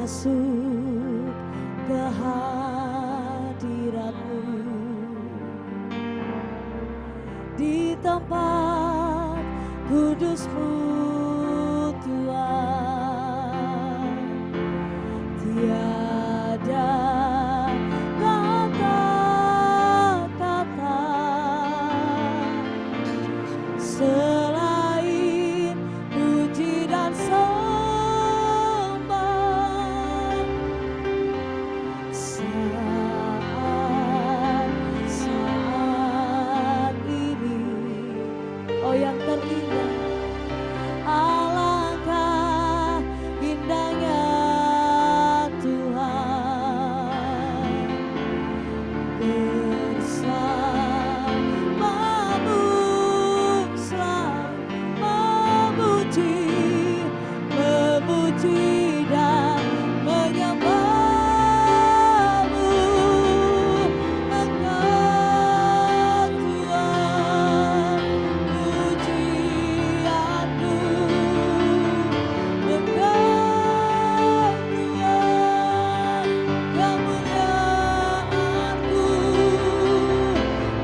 masuk ke hadirat-Mu di tempat kudus-Mu Tuhan. Tiada kata-kata selain puji dan sembah. Saat ini, oh yang terindah, alangkah indahnya Tuhan bersama-Mu selalu memuji dan menyembah-Mu. Engkau Tuhan pujianku, Engkau Tuhan kemuliaanku,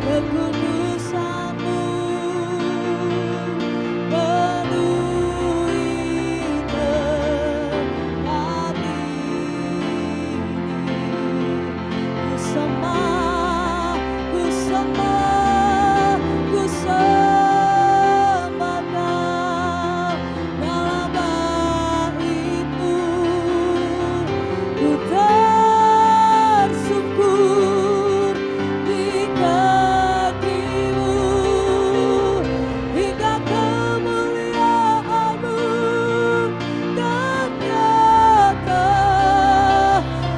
kekudusan-Mu penuhi tempat ini. Ku sembah, ku sembah, ku sembah Kau dalam bait-Mu. Ku tersungkur di kaki-Mu hingga kemuliaan-Mu ternyata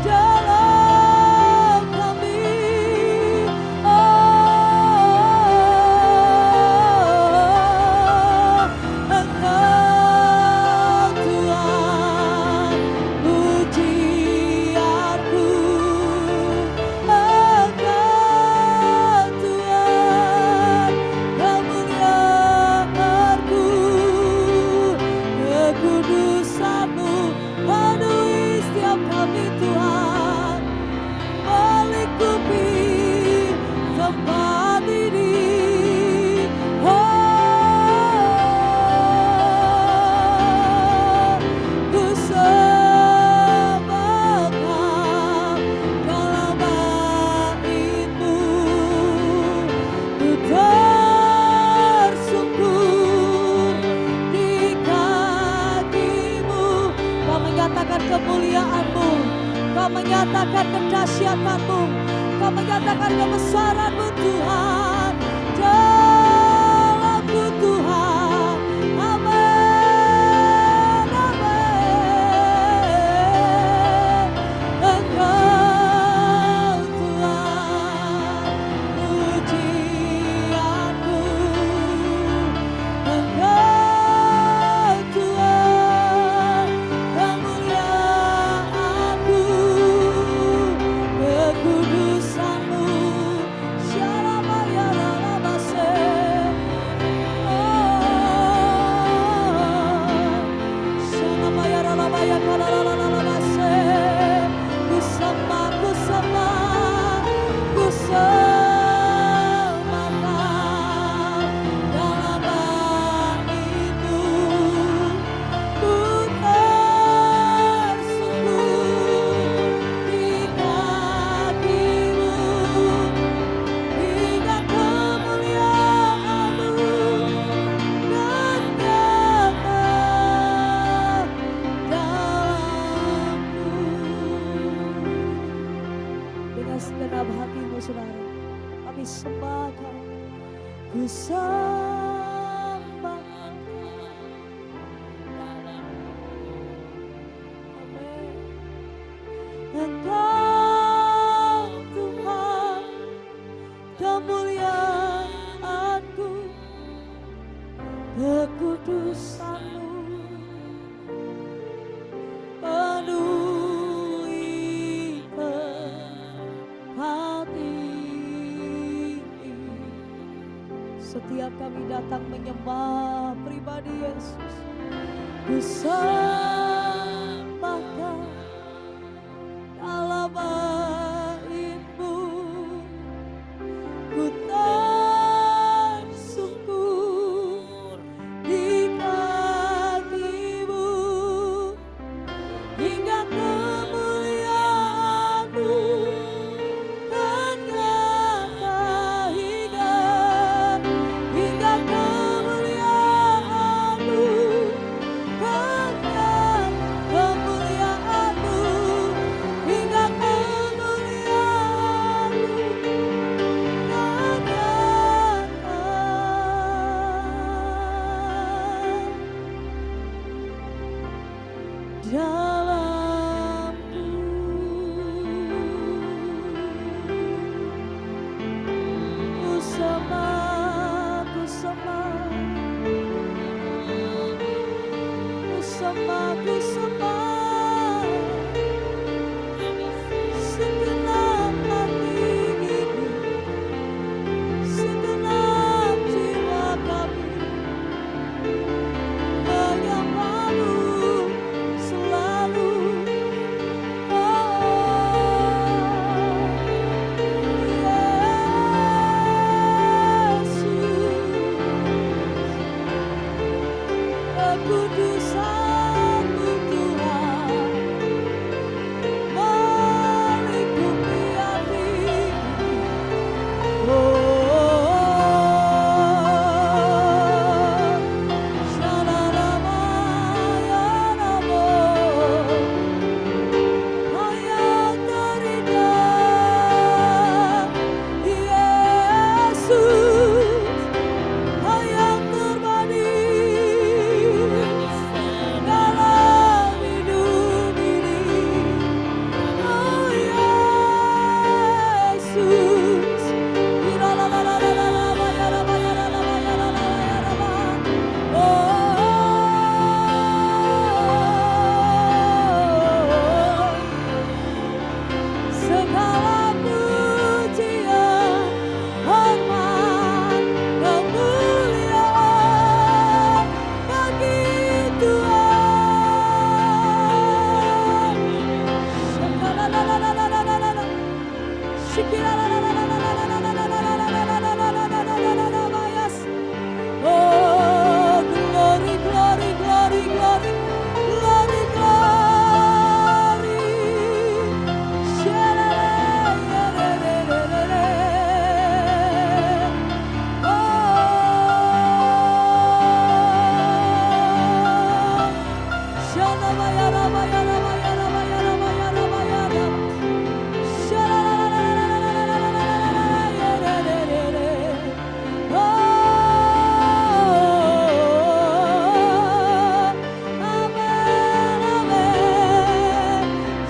dalam kami. Engkau Tuhan pujianku, Engkau Tuhan kemuliaanku, kekudusan-Mu penuhi setiap kami Tuhan, melingkupi tempat ini. Ku sembah Kau dalam bait-Mu, ku tersungkur di kaki-Mu. Kau menyatakan kemuliaan-Mu, Kau menyatakan kedahsyatan-Mu, Kau menyatakan kebesaran-Mu Tuhan dalamku Tuhan. Amin, amin. Engkau Tuhan pujianku, Engkau Tuhan kemuliaanku, kekudusan-Mu. Syarabayarabase. Syarabayarabase. Ku sembah, ku sembah, ku sembah Kau dalam bait-Mu. Ku tersungkur di kaki-Mu hingga kemuliaan-Mu ternyata dalamku. Dengan segenap hatimu saudara, kami sembah Kau. Ku sembah Kau. Amin. Engkau Tuhan kemuliaanku, kekudusan-Mu penuhi tempat ini. Setiap kami datang menyembah pribadi Yesus, ku sembah Kau dalamku. Ku sembah, ku sembah, ku sembah, ku sembah, segenap hati ini, segenap jiwa kami menyembahmu selalu. Kekudusan-Mu Tuhan melingkupi hati ini. Shalalamayalamo, yang terindah Yesus, yang terbaik dalam hidup ini. Oh Yesus, segala pujian, hormat, kemuliaan bagi Tuhan. Oh, glory, glory, glory, glory, glory, glory.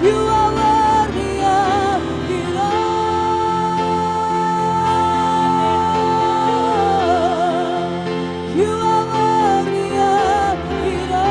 You are worthy of it all. You are worthy of it all.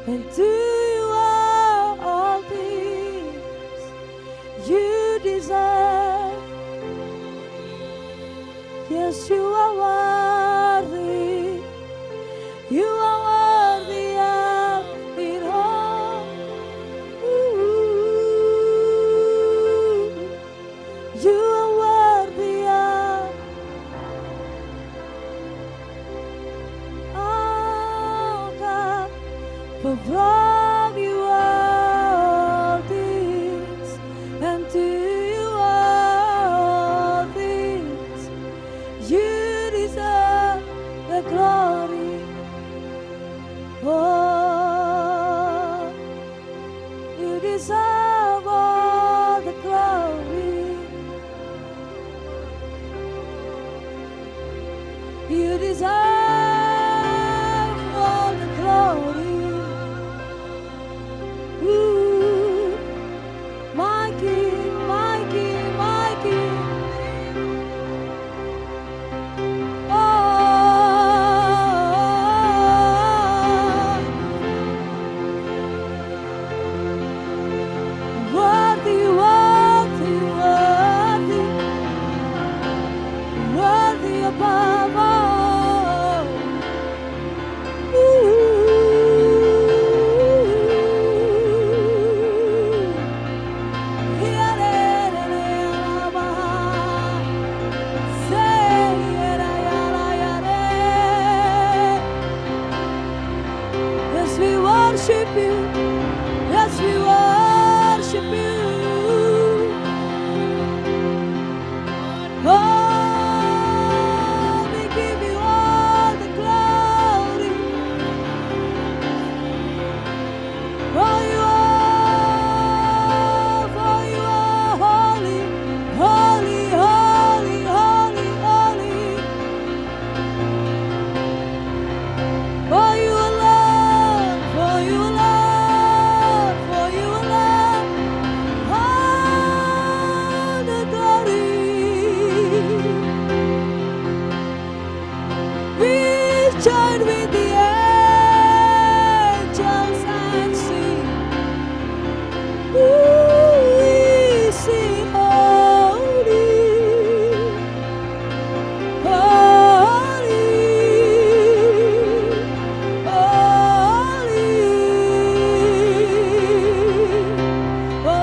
And to you are all things you deserve. Yes, you are worthy. You are worthy of it all. Ooh, you are worthy of all, God. For from you all things, and to you all things, you deserve the glory. Oh, you deserve all the glory. You deserve all the glory. Ooh, my King, my King, my King. Oh, worthy, worthy, worthy, worthy above all. Ooh. Yes, we worship you. Yes, we worship you. Oh, we give you all the glory. For you are holy, holy, holy, holy, holy. For you alone, for you alone, for you alone, all the glory. We join with the angels and sing. Ooh, we sing holy, holy, holy. Oh,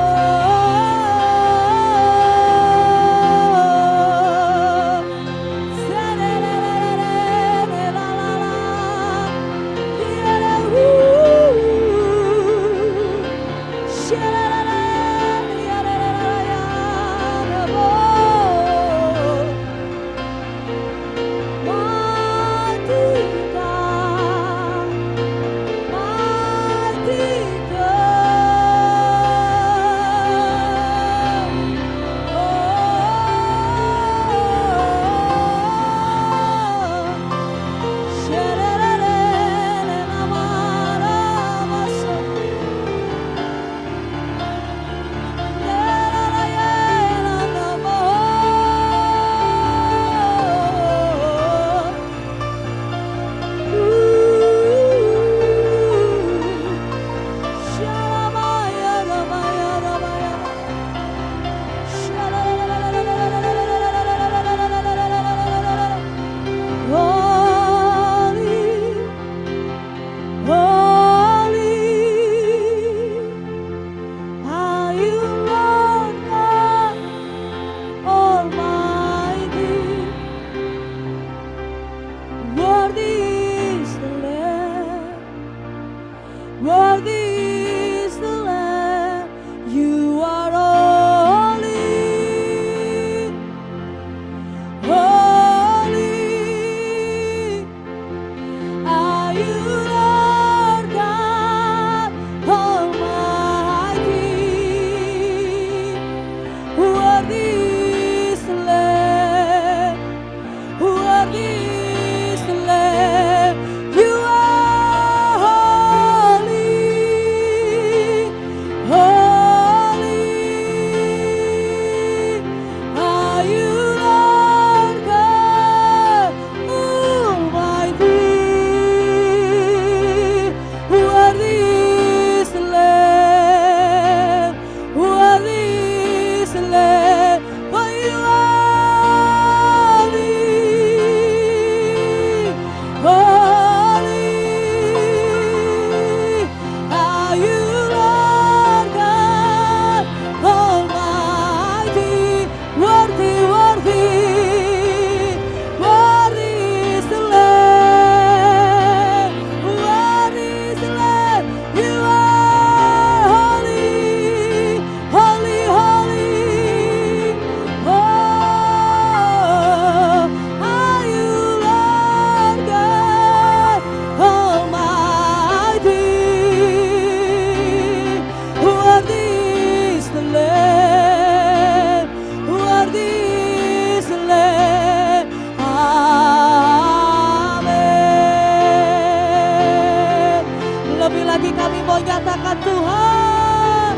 Oh, nyatakan Tuhan.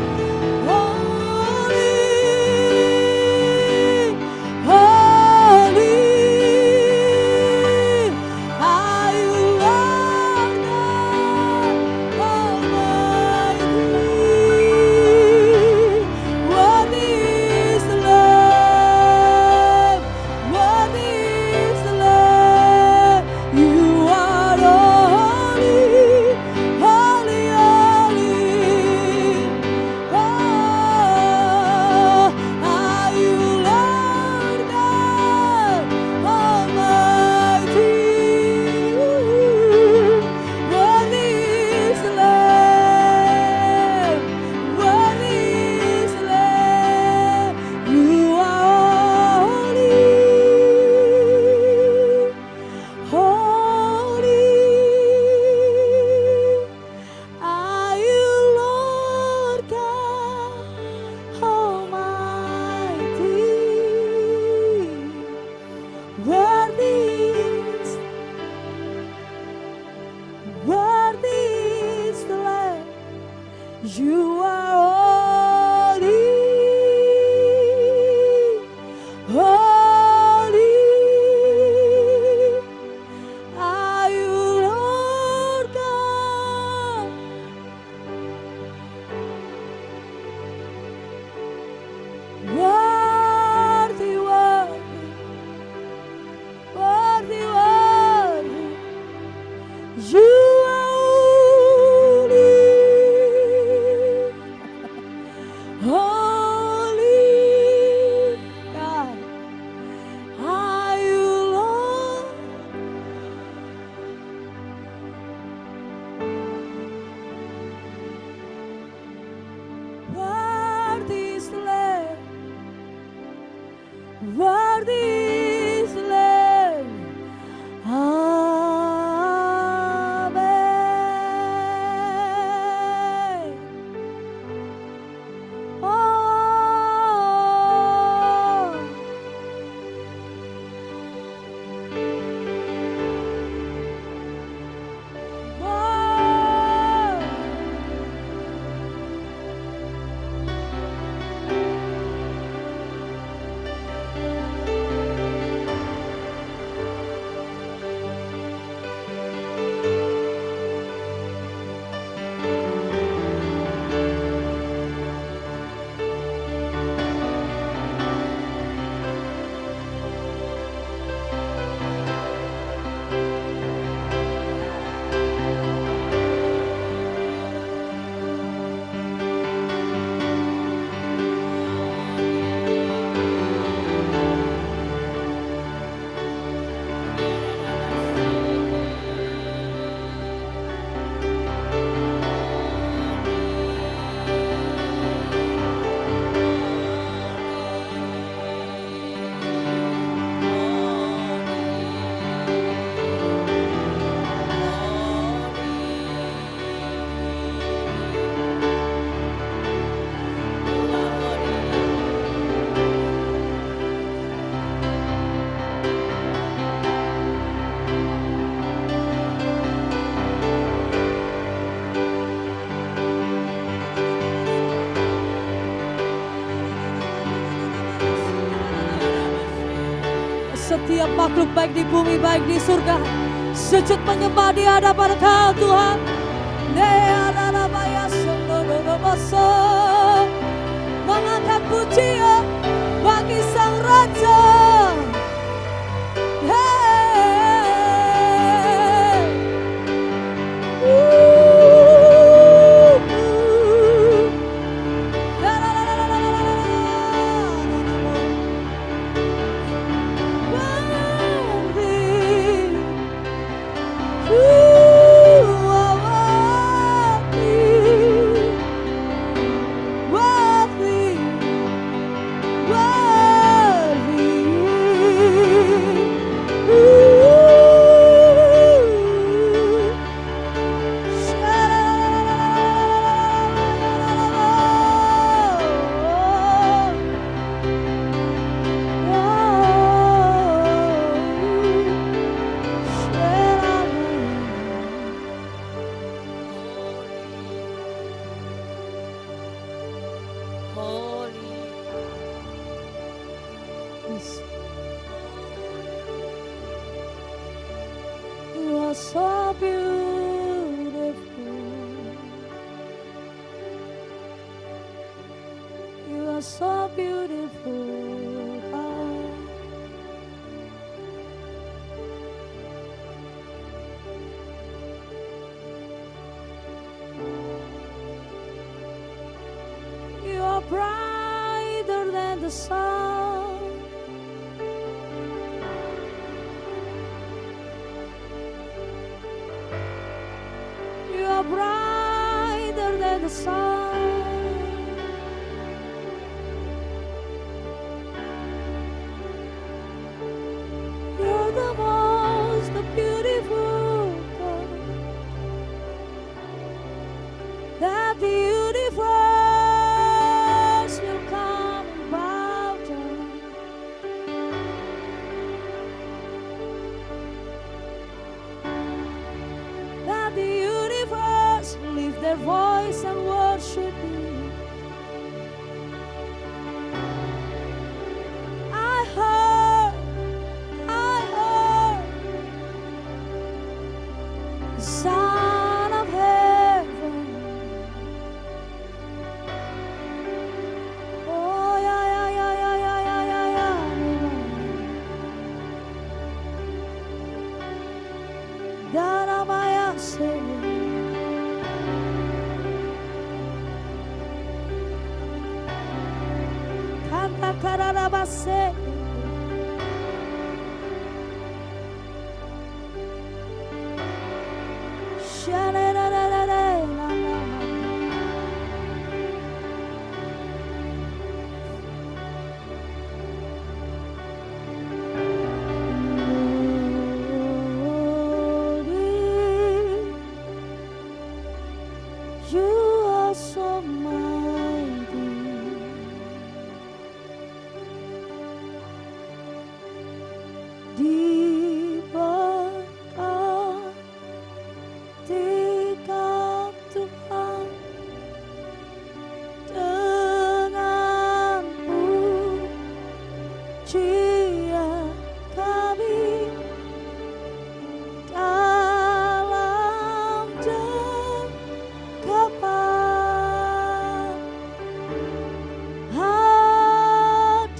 You are holy, holy are you, Lord God. Worthy, worthy, worthy, worthy. You holy God, are you Lord? Worthy is the Lamb, worthy is the Lamb. Amen. Setiap makhluk baik di bumi baik di surga sujud menyembah di hadapan Kau Tuhan. Mengangkat pujian bagi Sang Raja. brighter than the sun. You are brighter than the sun. You're the most beautiful God that the universe will come and bow down. That the universe lift their voice and worship you. I heard the Son of Heaven. Oh yeah, yeah, yeah, yeah, yeah, yeah, yeah, yeah. Daramaya se. Canta cararabase. You are so mighty. Diberkatikan Tuhan dengan pujian kami dalam dengkapan hadirat-Mu.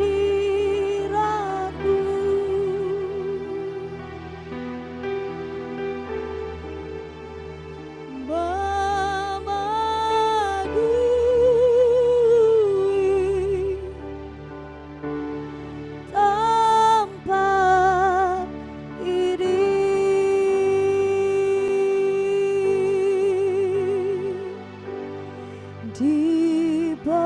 Memenuhi tempat ini. Diberkatikan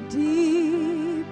diberkati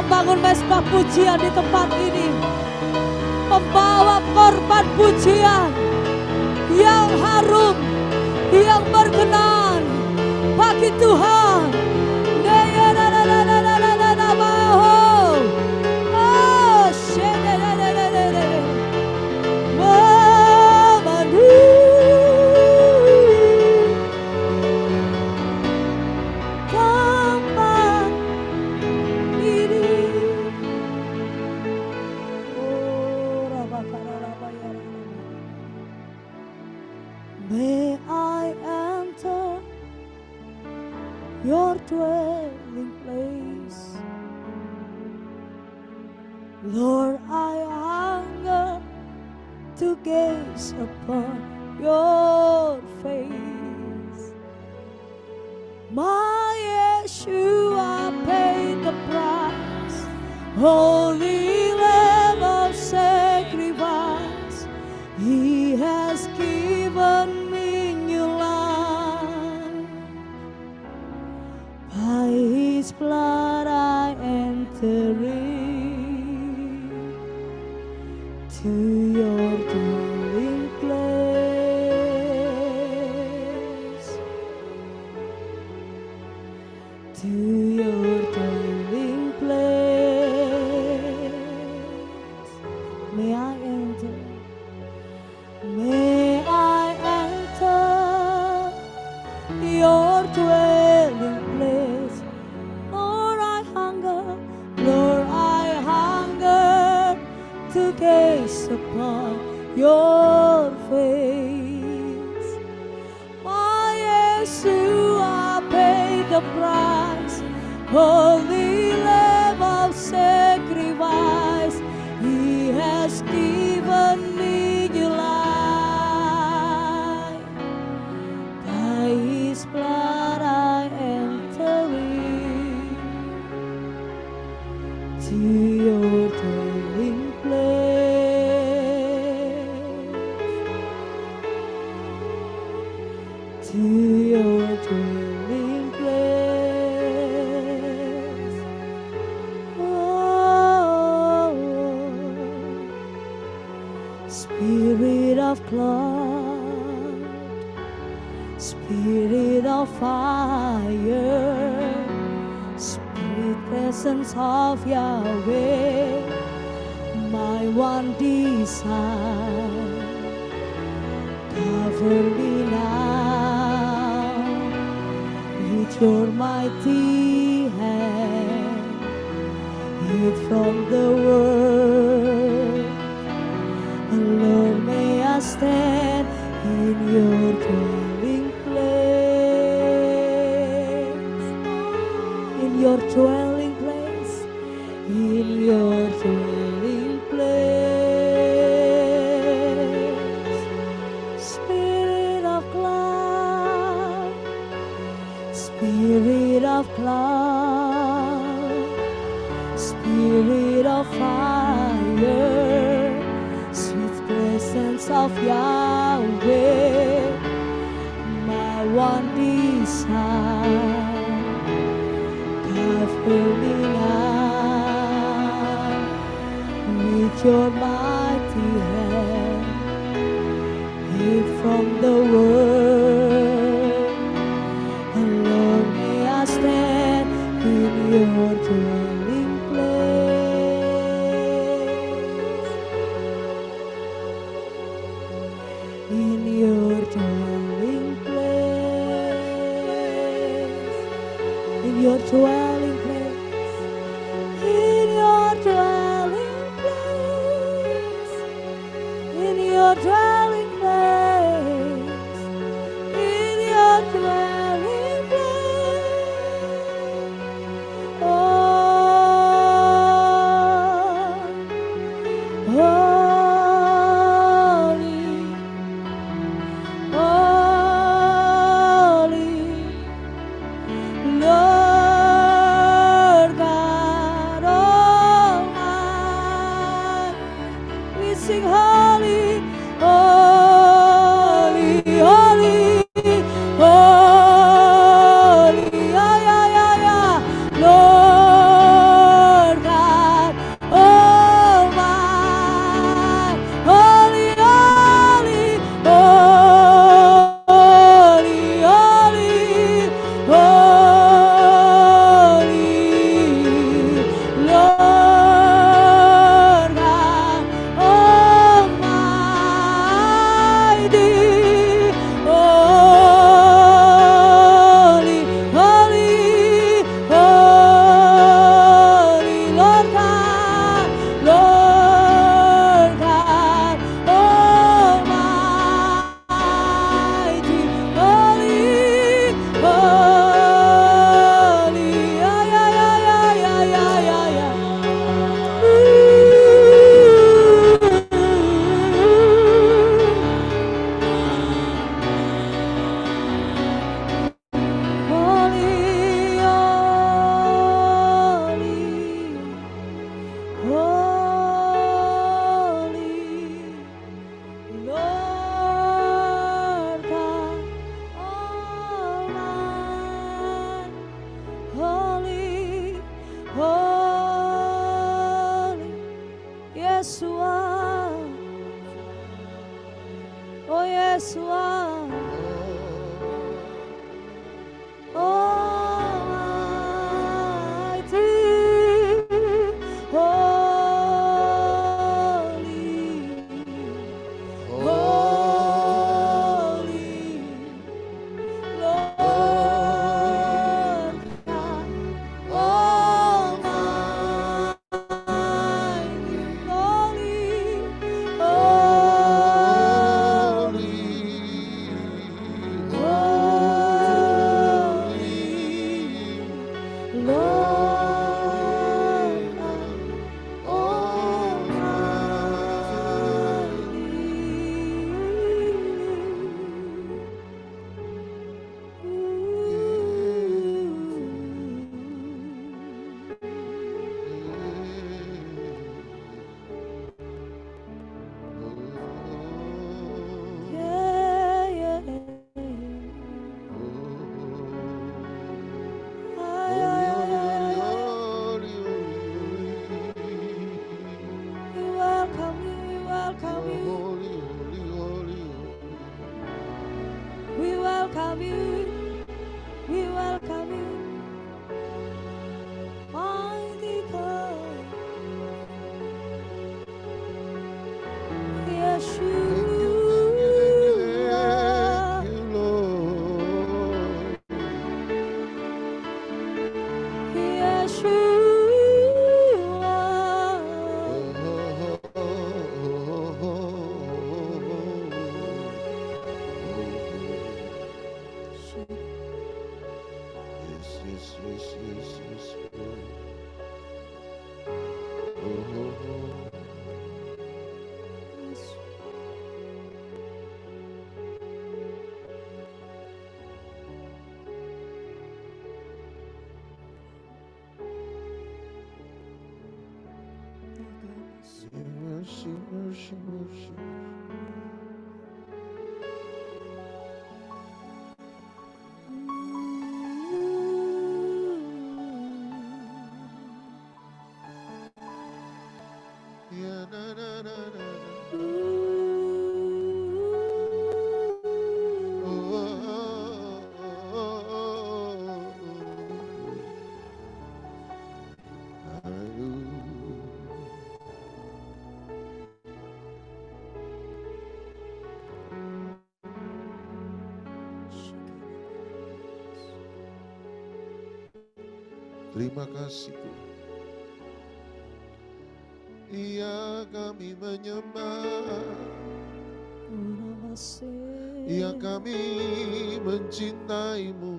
membangun mesbah pujian di tempat ini, membawa korban pujian yang harum, yang berkenan bagi Tuhan. May I enter your dwelling place, Lord, I hunger to gaze upon your face. My Yeshua paid the price, holy Lamb of sacrifice. He has given me new life. By His blood I enter to your dwelling place, to your dwelling place. May I enter? May I enter your dwelling place? Lord, I hunger, Lord, I hunger to gaze upon your face. My Yeshua paid the price, holy Lamb of sacrifice. He has given me new life. By His blood I enter to your dwelling place, to your dwelling place. Oh, Spirit of cloud, Spirit of fire, Spirit presence of Yahweh, my one desire, cover me now with your mighty hand, hid from the world. Lord, may I stand in your dwelling place, in your dwelling place, in your dwelling place. Spirit of cloud, Spirit of cloud, Spirit of fire, sweet presence of Yahweh, my one desire, cover me now with your mighty hand, hid from the world. Lord, may I stand in your dwelling place, in your dwelling place, in your dwelling place, in your dwelling place, in your dwelling place, in your dwelling place. Oh, Yeshua, oh Yeshua, Almighty, holy, Lord God Almighty, Terima kasih Tuhan. Iya kami menyembah, iya kami mencintaimu.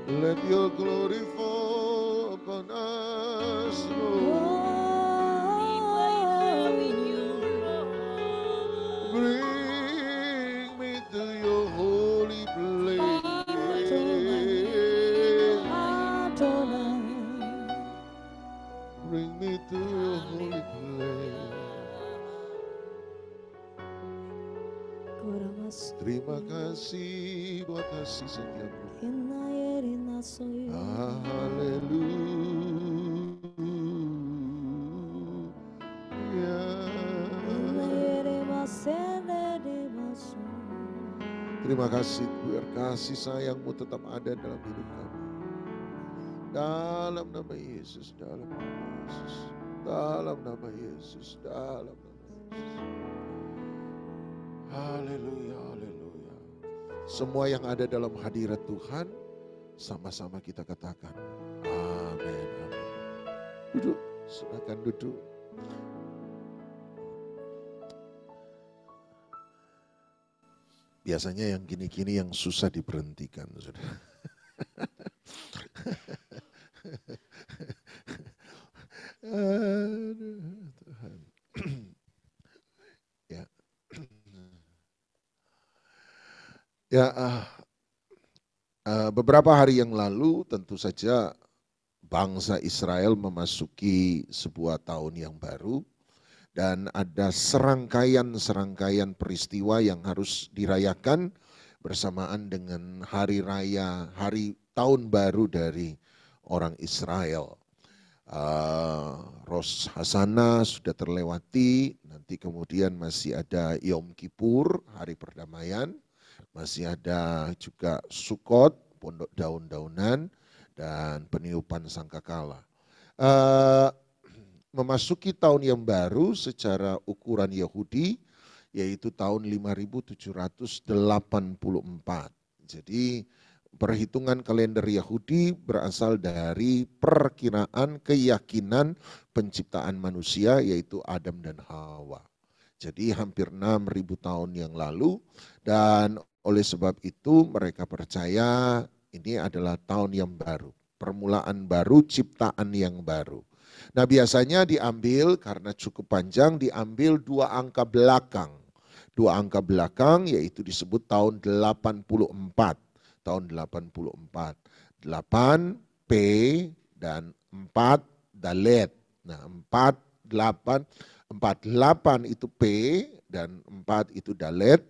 Let your glory fall upon us, Lord. Bring me to your holy place. Bring me to your holy place. Terima kasih buat kasih setiamu. Terima kasih biar kasih sayangmu tetap ada dalam hidup kami. Dalam nama Yesus, dalam nama Yesus, dalam nama Yesus, dalam nama Yesus. Haleluya, haleluya. Semua yang ada dalam hadirat Tuhan, sama-sama kita katakan, amin, amin. Duduk, silakan duduk. Biasanya yang gini-gini yang susah diberhentikan, saudara. Aduh, Tuhan. Beberapa hari yang lalu tentu saja bangsa Israel memasuki sebuah tahun yang baru. Dan ada serangkaian peristiwa yang harus dirayakan bersamaan dengan hari raya, hari tahun baru dari orang Israel. Rosh Hashanah sudah terlewati, nanti kemudian masih ada Yom Kippur, hari perdamaian, masih ada juga Sukkot, pondok daun-daunan, dan peniupan sangkakala. Memasuki tahun yang baru secara ukuran Yahudi, yaitu tahun 5784. Jadi perhitungan kalender Yahudi berasal dari perkiraan keyakinan penciptaan manusia, yaitu Adam dan Hawa. Jadi hampir 6.000 tahun yang lalu, dan oleh sebab itu mereka percaya ini adalah tahun yang baru, permulaan baru, ciptaan yang baru. Nah biasanya diambil, karena cukup panjang, diambil 2 angka belakang. 2 angka belakang yaitu disebut tahun 84. Tahun 84. 8 P dan 4 Dalet. Nah 48 itu P dan 4 itu Dalet.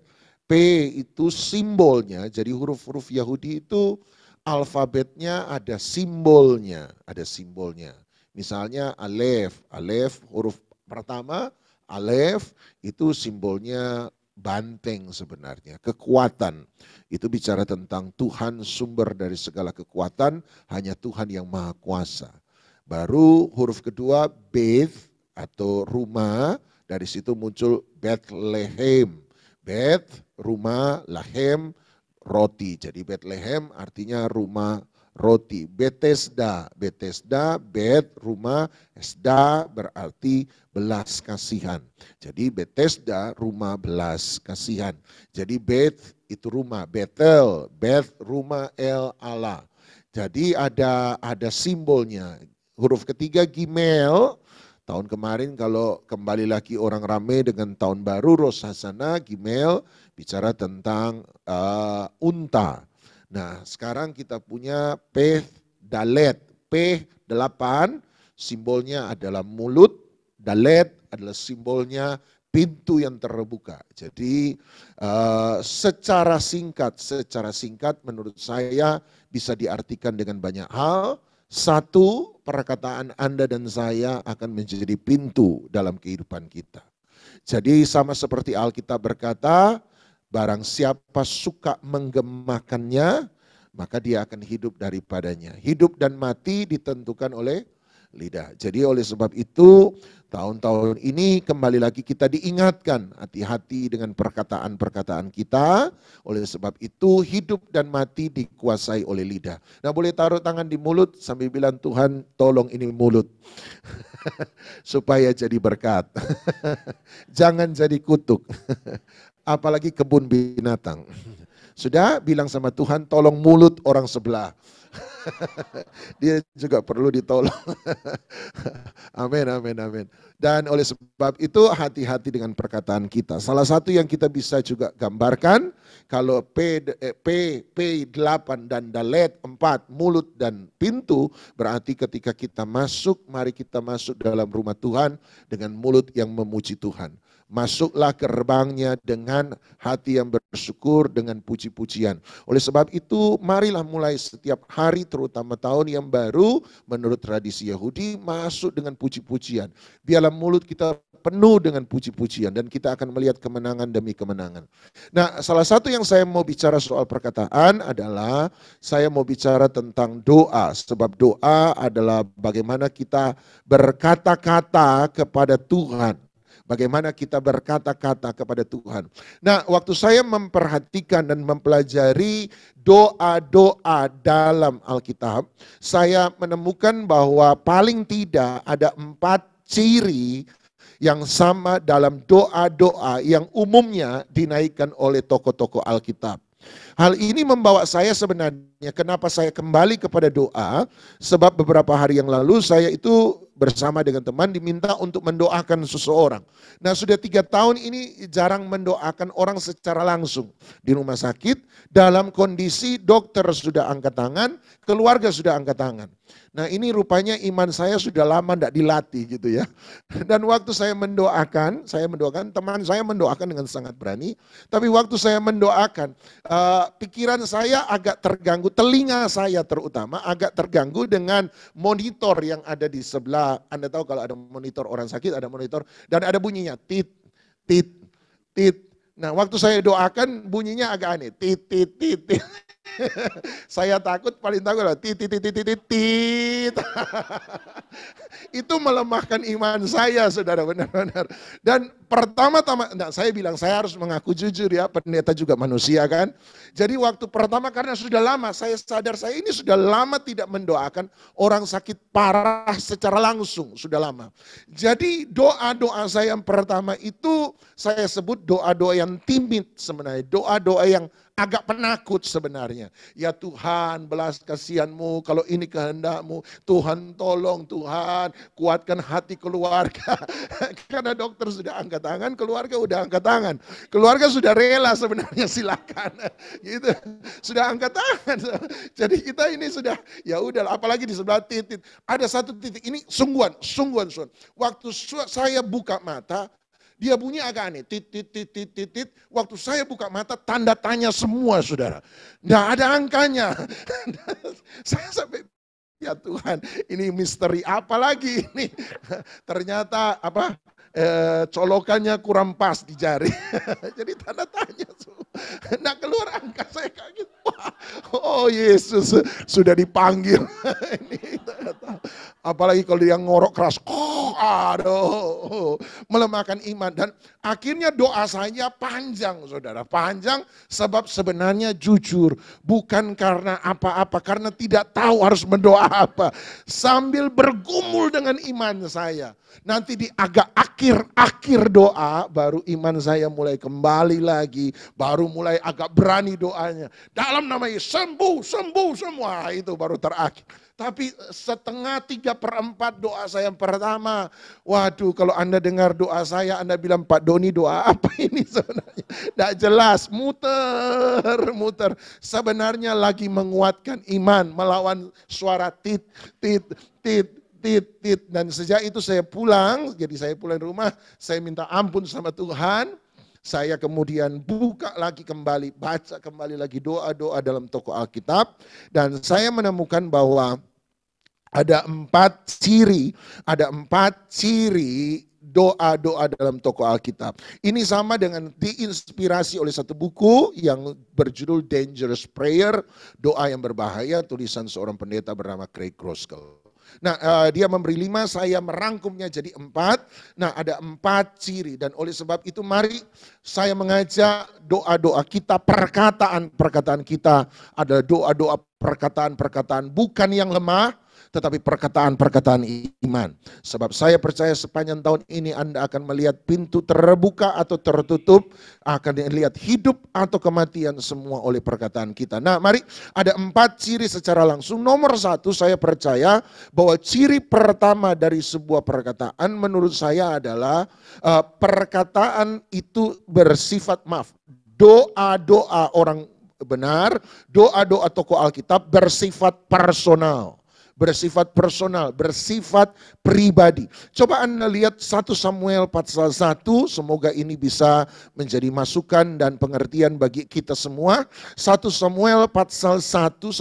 P itu simbolnya, jadi huruf-huruf Yahudi itu alfabetnya ada simbolnya, Misalnya Alef, huruf pertama Alef itu simbolnya banteng sebenarnya, kekuatan. Itu bicara tentang Tuhan sumber dari segala kekuatan, hanya Tuhan yang maha kuasa. Baru huruf kedua Beth atau rumah, dari situ muncul Bethlehem. Beth, rumah, Lahem, roti. Jadi Bethlehem artinya rumah roti. Bethesda, Beth, rumah, Esda berarti belas kasihan. Jadi Bethesda, rumah belas kasihan. Jadi Beth itu rumah, Bethel, Beth, rumah El Allah. Jadi ada simbolnya. Huruf ketiga Gimel. Tahun kemarin kalau kembali lagi orang ramai dengan tahun baru Rosh Hashanah, Gimel bicara tentang unta. Nah sekarang kita punya P Dalet, P 8 simbolnya adalah mulut, Dalet adalah simbolnya pintu yang terbuka. Jadi secara singkat menurut saya bisa diartikan dengan banyak hal. Satu, perkataan Anda dan saya akan menjadi pintu dalam kehidupan kita. Jadi sama seperti Alkitab berkata, barang siapa suka menggemakannya, maka dia akan hidup daripadanya. Hidup dan mati ditentukan oleh lidah. Jadi oleh sebab itu tahun-tahun ini kembali lagi kita diingatkan hati-hati dengan perkataan-perkataan kita. Oleh sebab itu hidup dan mati dikuasai oleh lidah. Nah boleh taruh tangan di mulut sambil bilang Tuhan tolong ini mulut. Supaya jadi berkat. Jangan jadi kutuk. Apalagi kebun binatang. Sudah bilang sama Tuhan tolong mulut orang sebelah. Dia juga perlu ditolong. Amin. Dan oleh sebab itu hati-hati dengan perkataan kita. Salah satu yang kita bisa juga gambarkan, kalau P8 dan Dalet 4, mulut dan pintu, berarti ketika kita masuk, mari kita masuk dalam rumah Tuhan dengan mulut yang memuji Tuhan. Masuklah ke gerbangnya dengan hati yang bersyukur, dengan puji-pujian. Oleh sebab itu marilah mulai setiap hari terutama tahun yang baru menurut tradisi Yahudi masuk dengan puji-pujian. Biarlah mulut kita penuh dengan puji-pujian dan kita akan melihat kemenangan demi kemenangan. Nah salah satu yang saya mau bicara soal perkataan adalah saya mau bicara tentang doa. Sebab doa adalah bagaimana kita berkata-kata kepada Tuhan. Bagaimana kita berkata-kata kepada Tuhan. Nah, waktu saya memperhatikan dan mempelajari doa-doa dalam Alkitab, saya menemukan bahwa paling tidak ada 4 ciri yang sama dalam doa-doa yang umumnya dinaikkan oleh tokoh-tokoh Alkitab. Hal ini membawa saya sebenarnya kenapa saya kembali kepada doa, sebab beberapa hari yang lalu saya itu bersama dengan teman diminta untuk mendoakan seseorang. Nah sudah 3 tahun ini jarang mendoakan orang secara langsung di rumah sakit, dalam kondisi dokter sudah angkat tangan, keluarga sudah angkat tangan. Nah ini rupanya iman saya sudah lama tidak dilatih gitu ya. Dan waktu saya mendoakan, teman saya mendoakan dengan sangat berani. Tapi waktu saya mendoakan, pikiran saya agak terganggu, telinga saya terutama agak terganggu dengan monitor yang ada di sebelah. Anda tahu kalau ada monitor orang sakit, ada monitor dan ada bunyinya tit, tit, tit. Nah waktu saya doakan bunyinya agak aneh, tit, tit, tit, tit. Saya paling takut lah, tit. Itu melemahkan iman saya, saudara, benar-benar. Dan pertama-tama, saya bilang saya harus mengaku jujur ya, pendeta juga manusia kan. Jadi waktu pertama karena sudah lama, saya sadar saya ini sudah lama tidak mendoakan orang sakit parah secara langsung, sudah lama. Jadi doa-doa saya yang pertama itu saya sebut doa-doa yang timid sebenarnya, doa-doa yang agak penakut sebenarnya. Ya Tuhan, belas kasihan-Mu, kalau ini kehendak-Mu, Tuhan tolong, Tuhan kuatkan hati keluarga. Karena dokter sudah angkat tangan, keluarga udah angkat tangan. Keluarga sudah rela sebenarnya, silakan. Gitu. Sudah angkat tangan. Jadi kita ini sudah, ya udah, apalagi di sebelah titik. Ada satu titik, ini sungguhan. Waktu saya buka mata, dia bunyi agak aneh, tit. Waktu saya buka mata, tanda tanya semua, saudara. Nggak ada angkanya. Saya sampai, ya Tuhan, ini misteri apa lagi ini? Ternyata colokannya kurang pas di jari. Jadi tanda tanya semua. Nah keluar angka, saya kaget. Oh Yesus sudah dipanggil. Ini, apalagi kalau dia ngorok keras. Aduh, melemahkan iman. Dan akhirnya doa saya panjang, saudara. Panjang sebab sebenarnya jujur. Bukan karena apa-apa, karena tidak tahu harus mendoa apa. Sambil bergumul dengan iman saya. Nanti di agak akhir doa, baru iman saya mulai kembali lagi. Baru mulai agak berani doanya. Dalam nama Yesus, sembuh semua. Itu baru terakhir. Tapi setengah 3/4 doa saya yang pertama. Waduh, kalau Anda dengar doa saya, Anda bilang, Pak Doni doa apa ini sebenarnya? Tidak jelas, muter. Sebenarnya lagi menguatkan iman, melawan suara tit. Dan sejak itu saya pulang, jadi saya pulang rumah, saya minta ampun sama Tuhan. Saya kemudian buka lagi kembali, baca kembali lagi doa-doa dalam toko Alkitab. Dan saya menemukan bahwa ada 4 ciri doa-doa dalam toko Alkitab. Ini sama dengan diinspirasi oleh satu buku yang berjudul Dangerous Prayer, doa yang berbahaya, tulisan seorang pendeta bernama Craig Groeschel. Nah, dia memberi 5, saya merangkumnya jadi 4. Nah, ada 4 ciri dan oleh sebab itu mari saya mengajak doa-doa kita, perkataan kita adalah doa-doa perkataan bukan yang lemah, tetapi perkataan iman. Sebab saya percaya sepanjang tahun ini Anda akan melihat pintu terbuka atau tertutup, akan dilihat hidup atau kematian semua oleh perkataan kita. Nah mari, ada 4 ciri secara langsung. Nomor 1, saya percaya bahwa ciri pertama dari sebuah perkataan menurut saya adalah perkataan itu bersifat doa-doa orang benar, doa-doa tokoh Alkitab bersifat personal, bersifat pribadi. Coba Anda lihat 1 Samuel pasal 1, semoga ini bisa menjadi masukan dan pengertian bagi kita semua. 1 Samuel pasal 1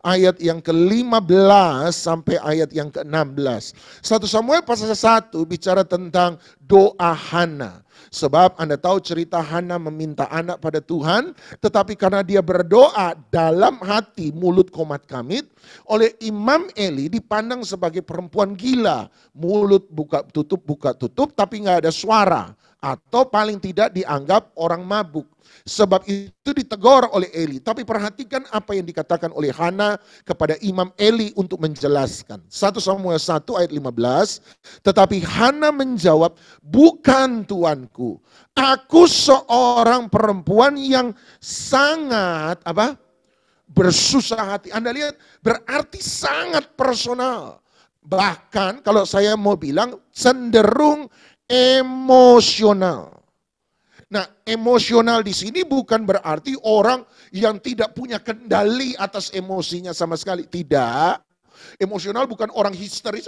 ayat yang ke-15 sampai ayat yang ke-16. 1 Samuel pasal 1 bicara tentang doa Hana. Sebab Anda tahu cerita Hana meminta anak pada Tuhan, tetapi karena dia berdoa dalam hati mulut komat kamit, oleh Imam Eli dipandang sebagai perempuan gila. Mulut buka tutup, tapi nggak ada suara. Atau paling tidak dianggap orang mabuk. Sebab itu ditegur oleh Eli. Tapi perhatikan apa yang dikatakan oleh Hana kepada Imam Eli untuk menjelaskan. 1 Samuel 1 ayat 15. Tetapi Hana menjawab, bukan tuanku. Aku seorang perempuan yang sangat bersusah hati. Anda lihat, berarti sangat personal. Bahkan kalau saya mau bilang cenderung emosional. Nah, emosional di sini bukan berarti orang yang tidak punya kendali atas emosinya sama sekali. Tidak. Emosional bukan orang histeris.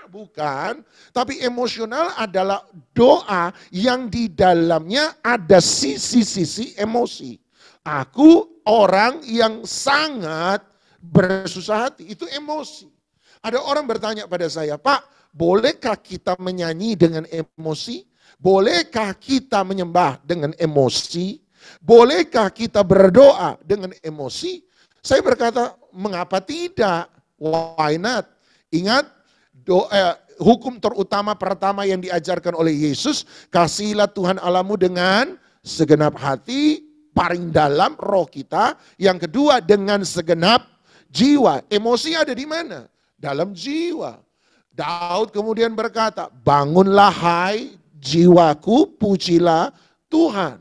Bukan. Tapi emosional adalah doa yang di dalamnya ada sisi-sisi emosi. Aku orang yang sangat bersusah hati. Itu emosi. Ada orang bertanya pada saya, Pak, bolehkah kita menyanyi dengan emosi? Bolehkah kita menyembah dengan emosi? Bolehkah kita berdoa dengan emosi? Saya berkata, mengapa tidak? Why not? Ingat, hukum terutama pertama yang diajarkan oleh Yesus, kasihilah Tuhan Allahmu dengan segenap hati, paling dalam roh kita. Yang kedua, dengan segenap jiwa. Emosi ada di mana? Dalam jiwa. Daud kemudian berkata, bangunlah hai jiwaku, pujilah Tuhan.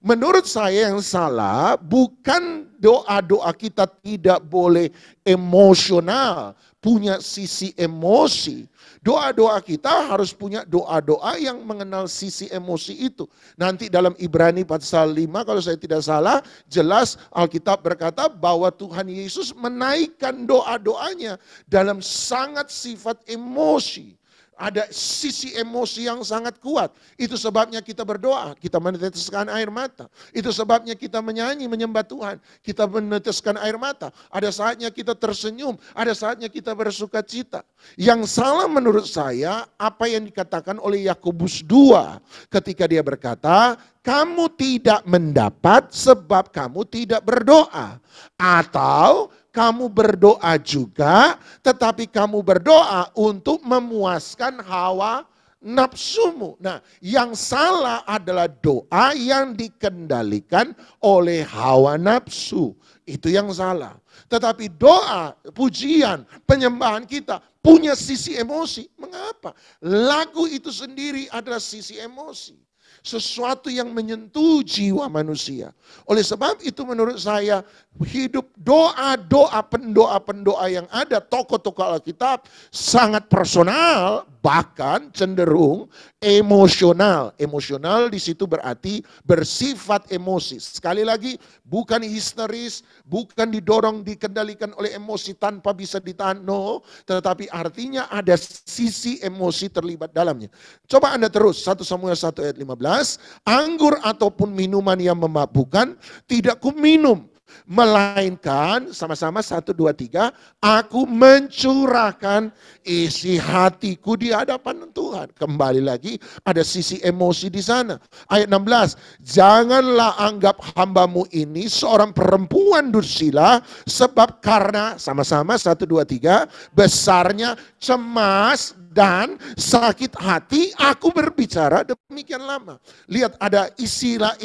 Menurut saya yang salah bukan doa-doa kita tidak boleh emosional, punya sisi emosi. Doa-doa kita harus punya doa-doa yang mengenal sisi emosi itu. Nanti dalam Ibrani pasal 5 kalau saya tidak salah, jelas Alkitab berkata bahwa Tuhan Yesus menaikkan doa-doanya dalam sangat sifat emosi. Ada sisi emosi yang sangat kuat. Itu sebabnya kita berdoa, kita meneteskan air mata. Itu sebabnya kita menyanyi, menyembah Tuhan. Kita meneteskan air mata. Ada saatnya kita tersenyum, ada saatnya kita bersuka cita. Yang salah menurut saya, apa yang dikatakan oleh Yakobus 2. Ketika dia berkata, kamu tidak mendapat sebab kamu tidak berdoa. Atau kamu berdoa juga, tetapi kamu berdoa untuk memuaskan hawa nafsumu. Nah, yang salah adalah doa yang dikendalikan oleh hawa nafsu. Itu yang salah. Tetapi doa, pujian, penyembahan kita punya sisi emosi. Mengapa? Lagu itu sendiri adalah sisi emosi. Sesuatu yang menyentuh jiwa manusia. Oleh sebab itu menurut saya hidup doa-doa pendoa-pendoa yang ada tokoh-tokoh Alkitab sangat personal, bahkan cenderung emosional. Emosional di situ berarti bersifat emosi. Sekali lagi bukan histeris, bukan didorong dikendalikan oleh emosi tanpa bisa ditahan, no, tetapi artinya ada sisi emosi terlibat dalamnya. Coba Anda terus 1 Samuel 1 ayat 15. Anggur ataupun minuman yang memabukkan tidak kuminum, melainkan sama-sama 1, 2, 3, aku mencurahkan isi hatiku di hadapan Tuhan. Kembali lagi ada sisi emosi di sana. Ayat 16, janganlah anggap hambamu ini seorang perempuan dursila, sebab karena sama-sama 1, 2, 3, besarnya cemas dan sakit hati aku berbicara demikian lama. Lihat ada istilah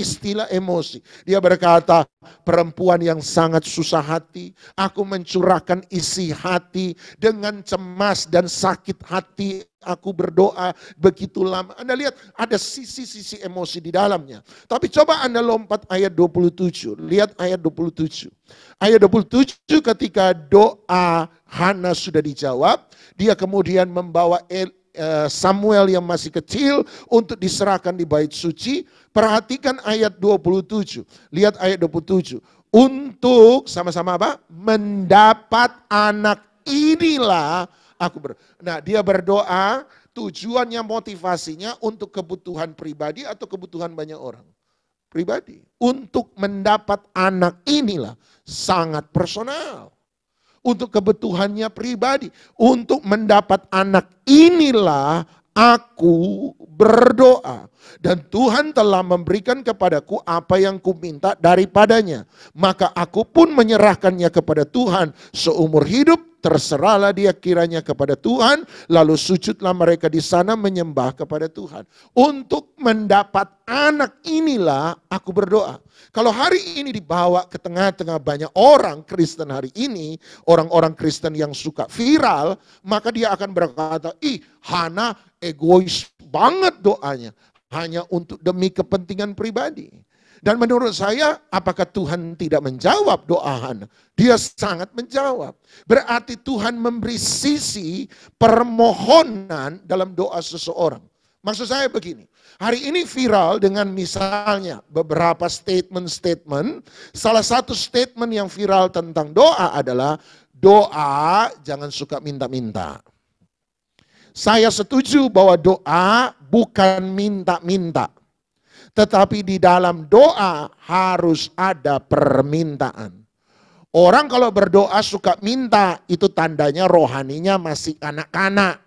emosi. Dia berkata, perempuan yang sangat susah hati, aku mencurahkan isi hati dengan cemas dan sakit hati. Aku berdoa begitu lama. Anda lihat ada sisi-sisi emosi di dalamnya. Tapi coba Anda lompat ayat 27. Lihat ayat 27. Ayat 27 ketika doa Hana sudah dijawab. Dia kemudian membawa Samuel yang masih kecil untuk diserahkan di bait suci. Perhatikan ayat 27. Lihat ayat 27. Untuk sama-sama apa? Mendapat anak inilah aku Nah, dia berdoa, tujuannya, motivasinya untuk kebutuhan pribadi atau kebutuhan banyak orang? Pribadi. Untuk mendapat anak inilah sangat personal. Untuk kebutuhannya pribadi. Untuk mendapat anak inilah aku berdoa. Dan Tuhan telah memberikan kepadaku apa yang kuminta daripadanya. Maka aku pun menyerahkannya kepada Tuhan seumur hidup. Terserahlah dia kiranya kepada Tuhan, lalu sujudlah mereka di sana menyembah kepada Tuhan. Untuk mendapat anak inilah aku berdoa. Kalau hari ini dibawa ke tengah-tengah banyak orang Kristen hari ini, orang-orang Kristen yang suka viral, maka dia akan berkata, Hana egois banget doanya, hanya untuk demi kepentingan pribadi. Dan menurut saya, apakah Tuhan tidak menjawab doa Hana? Dia sangat menjawab. Berarti Tuhan memberi sisi permohonan dalam doa seseorang. Maksud saya begini, hari ini viral dengan misalnya beberapa statement-statement. Salah satu statement yang viral tentang doa adalah, doa jangan suka minta-minta. Saya setuju bahwa doa bukan minta-minta. Tetapi di dalam doa harus ada permintaan. Orang kalau berdoa suka minta, itu tandanya rohaninya masih kanak-kanak.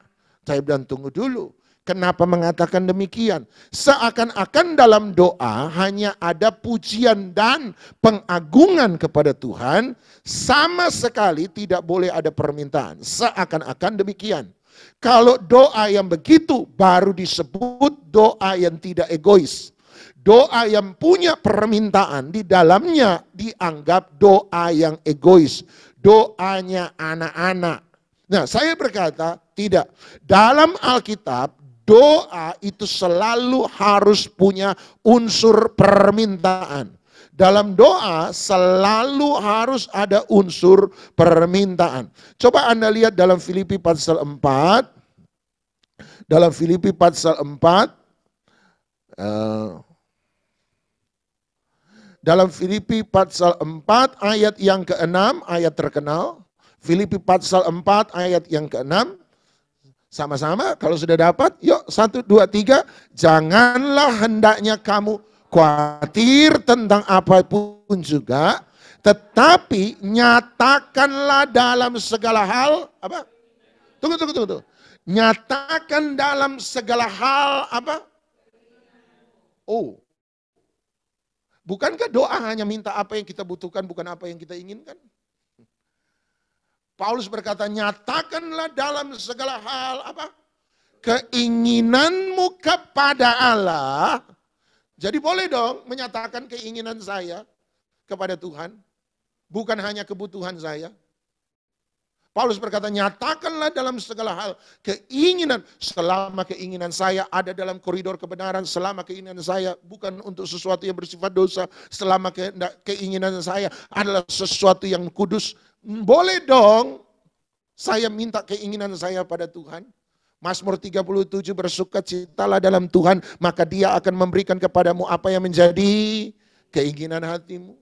Saya bilang tunggu dulu. Kenapa mengatakan demikian? Seakan-akan dalam doa hanya ada pujian dan pengagungan kepada Tuhan. Sama sekali tidak boleh ada permintaan. Seakan-akan demikian. Kalau doa yang begitu baru disebut doa yang tidak egois. Doa yang punya permintaan di dalamnya dianggap doa yang egois. Doanya anak-anak. Nah, saya berkata tidak. Dalam Alkitab, doa itu selalu harus punya unsur permintaan. Dalam doa selalu harus ada unsur permintaan. Coba Anda lihat dalam Filipi pasal 4. Dalam Filipi pasal 4. Dalam Filipi pasal 4 ayat yang ke-6, ayat terkenal. Filipi pasal 4 ayat yang ke-6. Sama-sama kalau sudah dapat, yuk 1, 2, 3. Janganlah hendaknya kamu khawatir tentang apapun juga, tetapi nyatakanlah dalam segala hal, apa? Tunggu. Nyatakan dalam segala hal, apa? Oh. Bukankah doa hanya minta apa yang kita butuhkan, bukan apa yang kita inginkan? Paulus berkata, nyatakanlah dalam segala hal, apa? Keinginanmu kepada Allah. Jadi boleh dong menyatakan keinginan saya kepada Tuhan. Bukan hanya kebutuhan saya. Paulus berkata, nyatakanlah dalam segala hal keinginan. Selama keinginan saya ada dalam koridor kebenaran. Selama keinginan saya bukan untuk sesuatu yang bersifat dosa. Selama keinginan saya adalah sesuatu yang kudus. Boleh dong saya minta keinginan saya pada Tuhan. Mazmur 37, bersukacitalah dalam Tuhan, maka Dia akan memberikan kepadamu apa yang menjadi keinginan hatimu.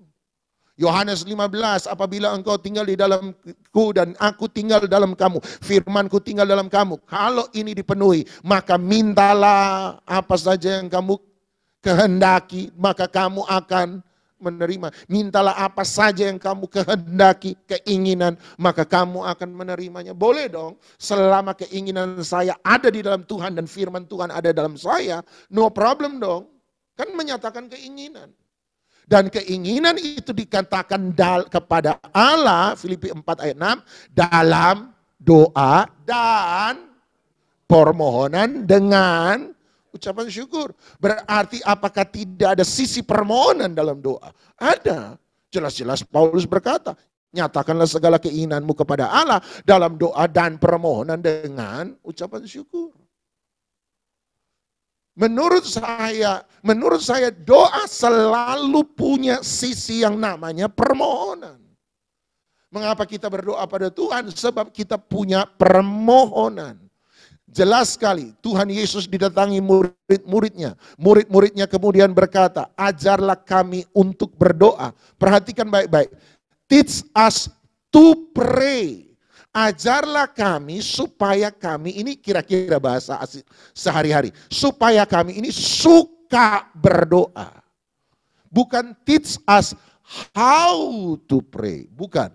Yohanes 15, apabila engkau tinggal di dalamku dan aku tinggal dalam kamu, firmanku tinggal dalam kamu. Kalau ini dipenuhi, maka mintalah apa saja yang kamu kehendaki, maka kamu akan menerima. Mintalah apa saja yang kamu kehendaki, keinginan, maka kamu akan menerimanya. Boleh dong, selama keinginan saya ada di dalam Tuhan dan firman Tuhan ada dalam saya, no problem dong. Kan menyatakan keinginan. Dan keinginan itu dikatakan kepada Allah, Filipi 4 ayat 6, dalam doa dan permohonan dengan ucapan syukur. Berarti apakah tidak ada sisi permohonan dalam doa? Ada. Jelas-jelas Paulus berkata, nyatakanlah segala keinginanmu kepada Allah dalam doa dan permohonan dengan ucapan syukur. Menurut saya doa selalu punya sisi yang namanya permohonan. Mengapa kita berdoa pada Tuhan? Sebab kita punya permohonan. Jelas sekali Tuhan Yesus didatangi murid-muridnya. Murid-muridnya kemudian berkata, ajarlah kami untuk berdoa. Perhatikan baik-baik. Teach us to pray. Ajarlah kami supaya kami, ini kira-kira bahasa sehari-hari, supaya kami ini suka berdoa. Bukan teach us how to pray, bukan.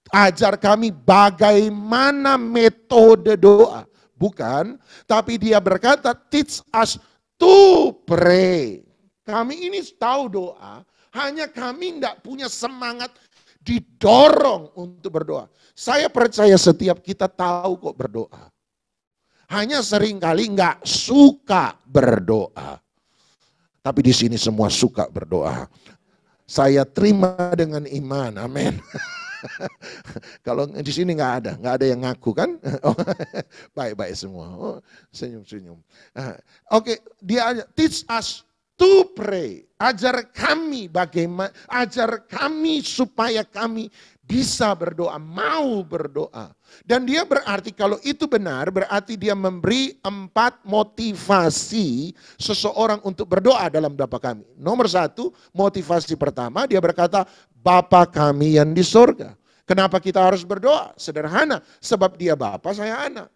Ajar kami bagaimana metode doa, bukan. Tapi dia berkata teach us to pray. Kami ini tahu doa, hanya kami tidak punya semangat didorong untuk berdoa. Saya percaya setiap kita tahu kok berdoa. Hanya seringkali nggak suka berdoa. Tapi di sini semua suka berdoa. Saya terima dengan iman, amin. Kalau di sini nggak ada yang ngaku kan? Baik-baik semua. Oh, senyum-senyum. Oke, dia teach us to pray. Ajar kami bagaimana, ajar kami supaya kami bisa berdoa, mau berdoa. Dan dia berarti kalau itu benar, berarti dia memberi 4 motivasi seseorang untuk berdoa dalam Bapa kami. Nomor 1, motivasi pertama dia berkata, Bapa kami yang di sorga. Kenapa kita harus berdoa? Sederhana, sebab dia Bapa, saya anak.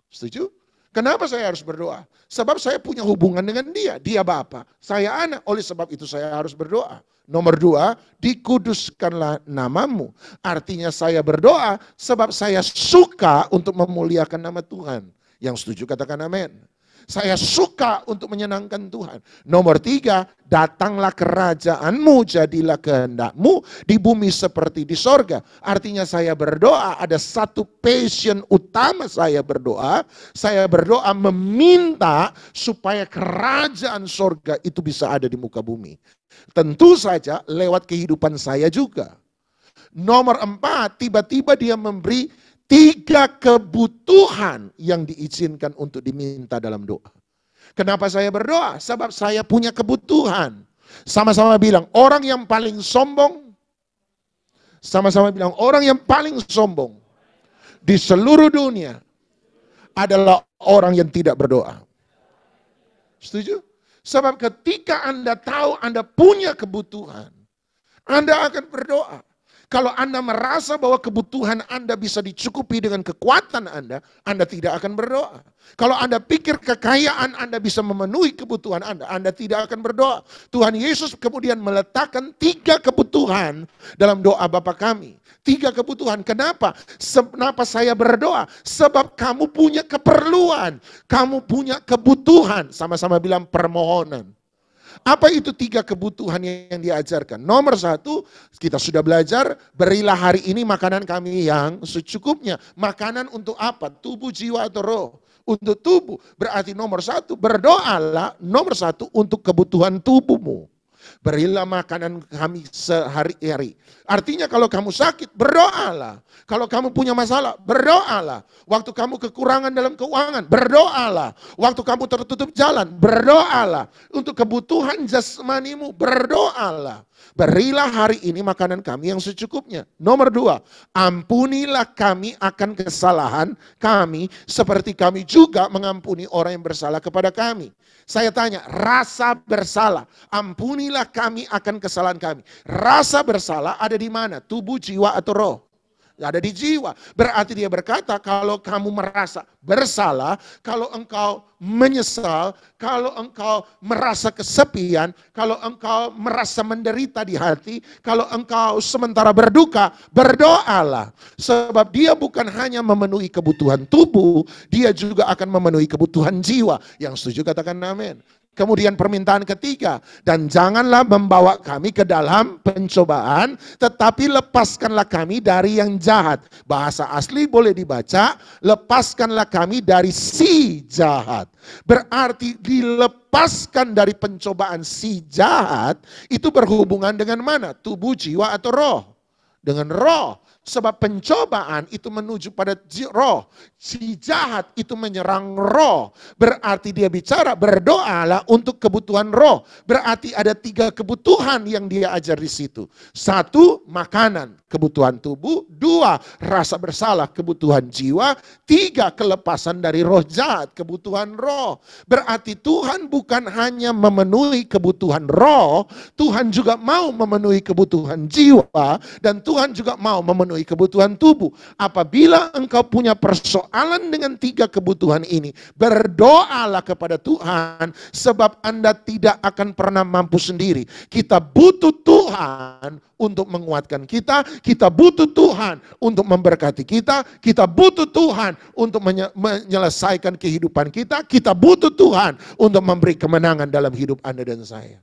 Setuju? Kenapa saya harus berdoa? Sebab saya punya hubungan dengan dia. Dia Bapa, saya anak. Oleh sebab itu saya harus berdoa. Nomor 2, dikuduskanlah namamu. Artinya saya berdoa sebab saya suka untuk memuliakan nama Tuhan. Yang setuju katakan amin. Saya suka untuk menyenangkan Tuhan. Nomor 3, datanglah kerajaanmu, jadilah kehendakmu di bumi seperti di sorga. Artinya saya berdoa, ada satu passion utama saya berdoa. Saya berdoa meminta supaya kerajaan sorga itu bisa ada di muka bumi. Tentu saja lewat kehidupan saya juga. Nomor 4, tiba-tiba dia memberi 3 kebutuhan yang diizinkan untuk diminta dalam doa. Kenapa saya berdoa? Sebab saya punya kebutuhan. Sama-sama bilang, orang yang paling sombong. Sama-sama bilang, orang yang paling sombong di seluruh dunia adalah orang yang tidak berdoa. Setuju? Sebab ketika Anda tahu Anda punya kebutuhan, Anda akan berdoa. Kalau Anda merasa bahwa kebutuhan Anda bisa dicukupi dengan kekuatan Anda tidak akan berdoa. Kalau Anda pikir kekayaan Anda bisa memenuhi kebutuhan Anda tidak akan berdoa. Tuhan Yesus kemudian meletakkan 3 kebutuhan dalam doa Bapa kami. 3 kebutuhan. Kenapa? Kenapa saya berdoa? Sebab kamu punya keperluan. Kamu punya kebutuhan. Sama-sama bilang permohonan. Apa itu 3 kebutuhan yang diajarkan? Nomor 1, kita sudah belajar, berilah hari ini makanan kami yang secukupnya. Makanan untuk apa? Tubuh, jiwa, atau roh? Untuk tubuh. Berarti nomor 1, berdoalah nomor 1 untuk kebutuhan tubuhmu. Berilah makanan kami sehari-hari. Artinya kalau kamu sakit, berdoalah. Kalau kamu punya masalah, berdoalah. Waktu kamu kekurangan dalam keuangan, berdoalah. Waktu kamu tertutup jalan, berdoalah. Untuk kebutuhan jasmanimu, berdoalah. Berilah hari ini makanan kami yang secukupnya. Nomor 2, ampunilah kami akan kesalahan kami seperti kami juga mengampuni orang yang bersalah kepada kami. Saya tanya, rasa bersalah, ampunilah kami akan kesalahan kami. Rasa bersalah ada di mana? Tubuh, jiwa, atau roh? Ada di jiwa. Berarti dia berkata, kalau kamu merasa bersalah, kalau engkau menyesal, kalau engkau merasa kesepian, kalau engkau merasa menderita di hati, kalau engkau sementara berduka, berdoalah. Sebab dia bukan hanya memenuhi kebutuhan tubuh, dia juga akan memenuhi kebutuhan jiwa. Yang setuju katakan amin. Kemudian permintaan ketiga, dan janganlah membawa kami ke dalam pencobaan, tetapi lepaskanlah kami dari yang jahat. Bahasa asli boleh dibaca, lepaskanlah kami dari si jahat. Berarti dilepaskan dari pencobaan si jahat, itu berhubungan dengan mana? Tubuh, jiwa, atau roh? Dengan roh. Sebab pencobaan itu menuju pada roh. Si jahat itu menyerang roh. Berarti dia bicara berdoalah untuk kebutuhan roh. Berarti ada 3 kebutuhan yang dia ajar di situ. 1, makanan, kebutuhan tubuh. 2, rasa bersalah, kebutuhan jiwa. 3, kelepasan dari roh jahat, kebutuhan roh. Berarti Tuhan bukan hanya memenuhi kebutuhan roh, Tuhan juga mau memenuhi kebutuhan jiwa, dan Tuhan juga mau memenuhi kebutuhan tubuh. Apabila engkau punya persoalan dengan 3 kebutuhan ini, berdoalah kepada Tuhan, sebab Anda tidak akan pernah mampu sendiri. Kita butuh Tuhan untuk menguatkan kita butuh Tuhan untuk memberkati kita butuh Tuhan untuk menyelesaikan kehidupan kita butuh Tuhan untuk memberi kemenangan dalam hidup Anda dan saya.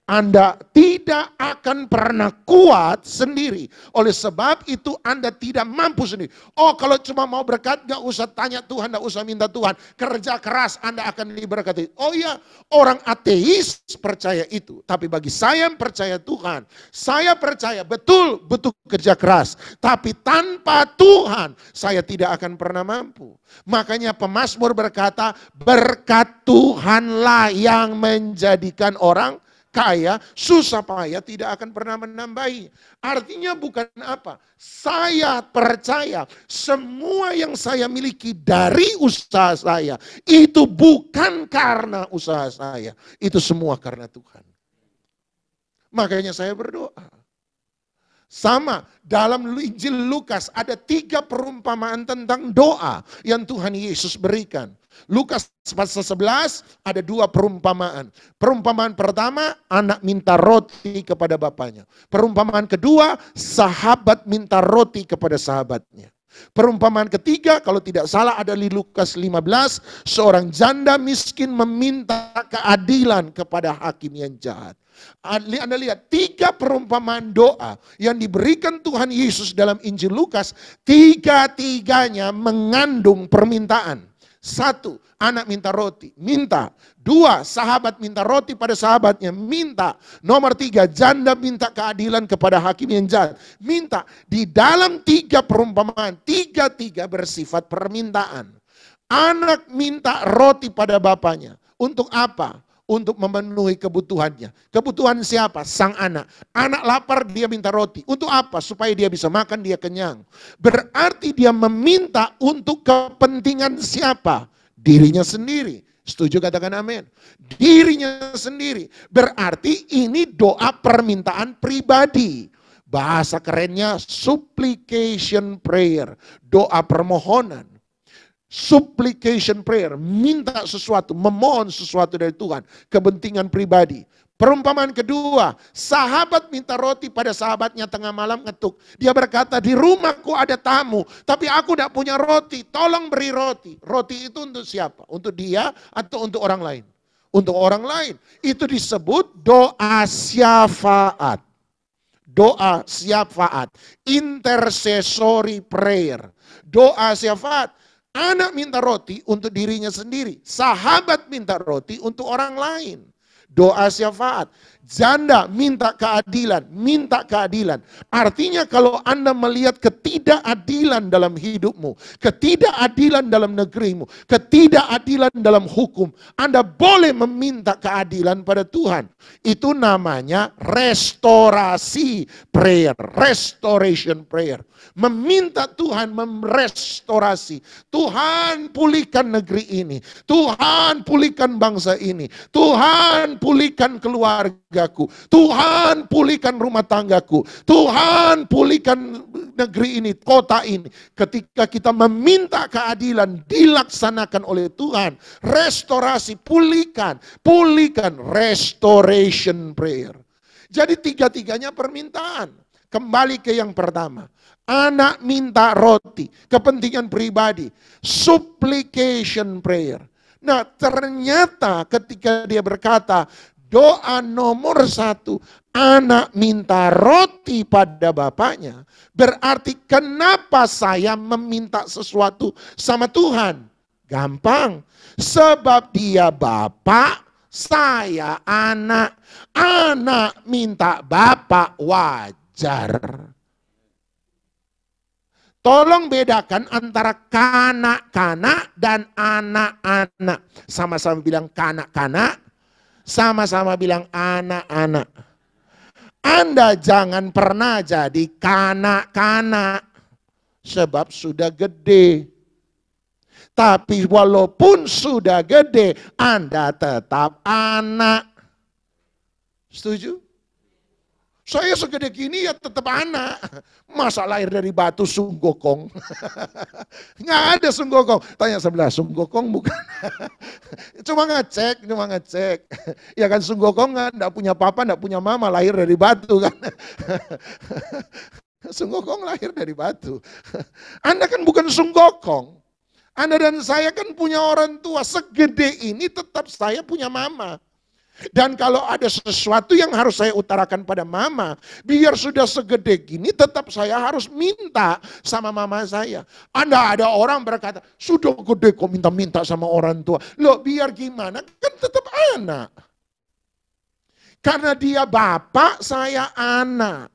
Anda tidak tidak akan pernah kuat sendiri. Oleh sebab itu Anda tidak mampu sendiri. Oh, kalau cuma mau berkat gak usah tanya Tuhan, gak usah minta Tuhan. Kerja keras Anda akan diberkati. Oh iya, orang ateis percaya itu. Tapi bagi saya yang percaya Tuhan, saya percaya betul kerja keras. Tapi tanpa Tuhan saya tidak akan pernah mampu. Makanya pemazmur berkata, berkat Tuhanlah yang menjadikan orang kaya, susah payah tidak akan pernah menambahi. Artinya bukan apa? Saya percaya semua yang saya miliki dari usaha saya, itu bukan karena usaha saya. Itu semua karena Tuhan. Makanya saya berdoa. Sama dalam Injil Lukas ada 3 perumpamaan tentang doa yang Tuhan Yesus berikan. Lukas pasal 11 ada 2 perumpamaan. Perumpamaan pertama, anak minta roti kepada bapaknya. Perumpamaan kedua, sahabat minta roti kepada sahabatnya. Perumpamaan ketiga, kalau tidak salah ada di Lukas 15, seorang janda miskin meminta keadilan kepada hakim yang jahat. Anda lihat 3 perumpamaan doa yang diberikan Tuhan Yesus dalam Injil Lukas, 3-tiganya mengandung permintaan. 1, anak minta roti, minta. 2, sahabat minta roti pada sahabatnya, minta. Nomor 3, janda minta keadilan kepada hakim yang jahat, minta. Di dalam 3 perumpamaan, 3-3 bersifat permintaan. Anak minta roti pada bapaknya. Untuk apa? Untuk memenuhi kebutuhannya. Kebutuhan siapa? Sang anak. Anak lapar, dia minta roti. Untuk apa? Supaya dia bisa makan, dia kenyang. Berarti dia meminta untuk kepentingan siapa? Dirinya sendiri. Setuju, katakan amin. Dirinya sendiri. Berarti ini doa permintaan pribadi. Bahasa kerennya supplication prayer. Doa permohonan. Supplication prayer, minta sesuatu, memohon sesuatu dari Tuhan, kepentingan pribadi. Perumpamaan kedua, sahabat minta roti pada sahabatnya tengah malam ngetuk. Dia berkata, di rumahku ada tamu, tapi aku tidak punya roti, tolong beri roti. Roti itu untuk siapa? Untuk dia atau untuk orang lain? Untuk orang lain. Itu disebut doa syafaat. Doa syafaat, intercessory prayer. Doa syafaat. Anak minta roti untuk dirinya sendiri. Sahabat minta roti untuk orang lain. Doa syafaat. Janda minta keadilan. Minta keadilan. Artinya kalau Anda melihat ketidakadilan dalam hidupmu. Ketidakadilan dalam negerimu. Ketidakadilan dalam hukum. Anda boleh meminta keadilan pada Tuhan. Itu namanya restorasi prayer. Restoration prayer. Meminta Tuhan merestorasi. Tuhan pulihkan negeri ini. Tuhan pulihkan bangsa ini. Tuhan pulihkan keluargaku. Tuhan pulihkan rumah tanggaku. Tuhan pulihkan negeri ini, kota ini. Ketika kita meminta keadilan dilaksanakan oleh Tuhan. Restorasi, pulihkan. Pulihkan, restoration prayer. Jadi 3-tiganya permintaan. Kembali ke yang pertama. Anak minta roti, kepentingan pribadi, supplication prayer. Nah, ternyata ketika dia berkata, doa nomor 1, anak minta roti pada bapaknya, berarti kenapa saya meminta sesuatu sama Tuhan? Gampang, sebab dia bapak, saya anak. Anak minta bapak wajar. Tolong bedakan antara kanak-kanak dan anak-anak. Sama-sama bilang kanak-kanak, sama-sama bilang anak-anak. Anda jangan pernah jadi kanak-kanak, sebab sudah gede. Tapi walaupun sudah gede, Anda tetap anak. Setuju? Saya segede gini ya tetap anak. Masa lahir dari batu sunggokong? Nggak ada sunggokong. Tanya sebelah, sunggokong bukan? Cuma ngecek. Ya kan sunggokong nggak punya papa, nggak punya mama, lahir dari batu kan. Sunggokong lahir dari batu. Anda kan bukan sunggokong. Anda dan saya kan punya orang tua. Segede ini tetap saya punya mama. Dan kalau ada sesuatu yang harus saya utarakan pada mama, biar sudah segede gini tetap saya harus minta sama mama saya. Anda ada orang berkata, sudah gede kok minta-minta sama orang tua. Loh biar gimana, kan tetap anak. Karena dia bapak, saya anak.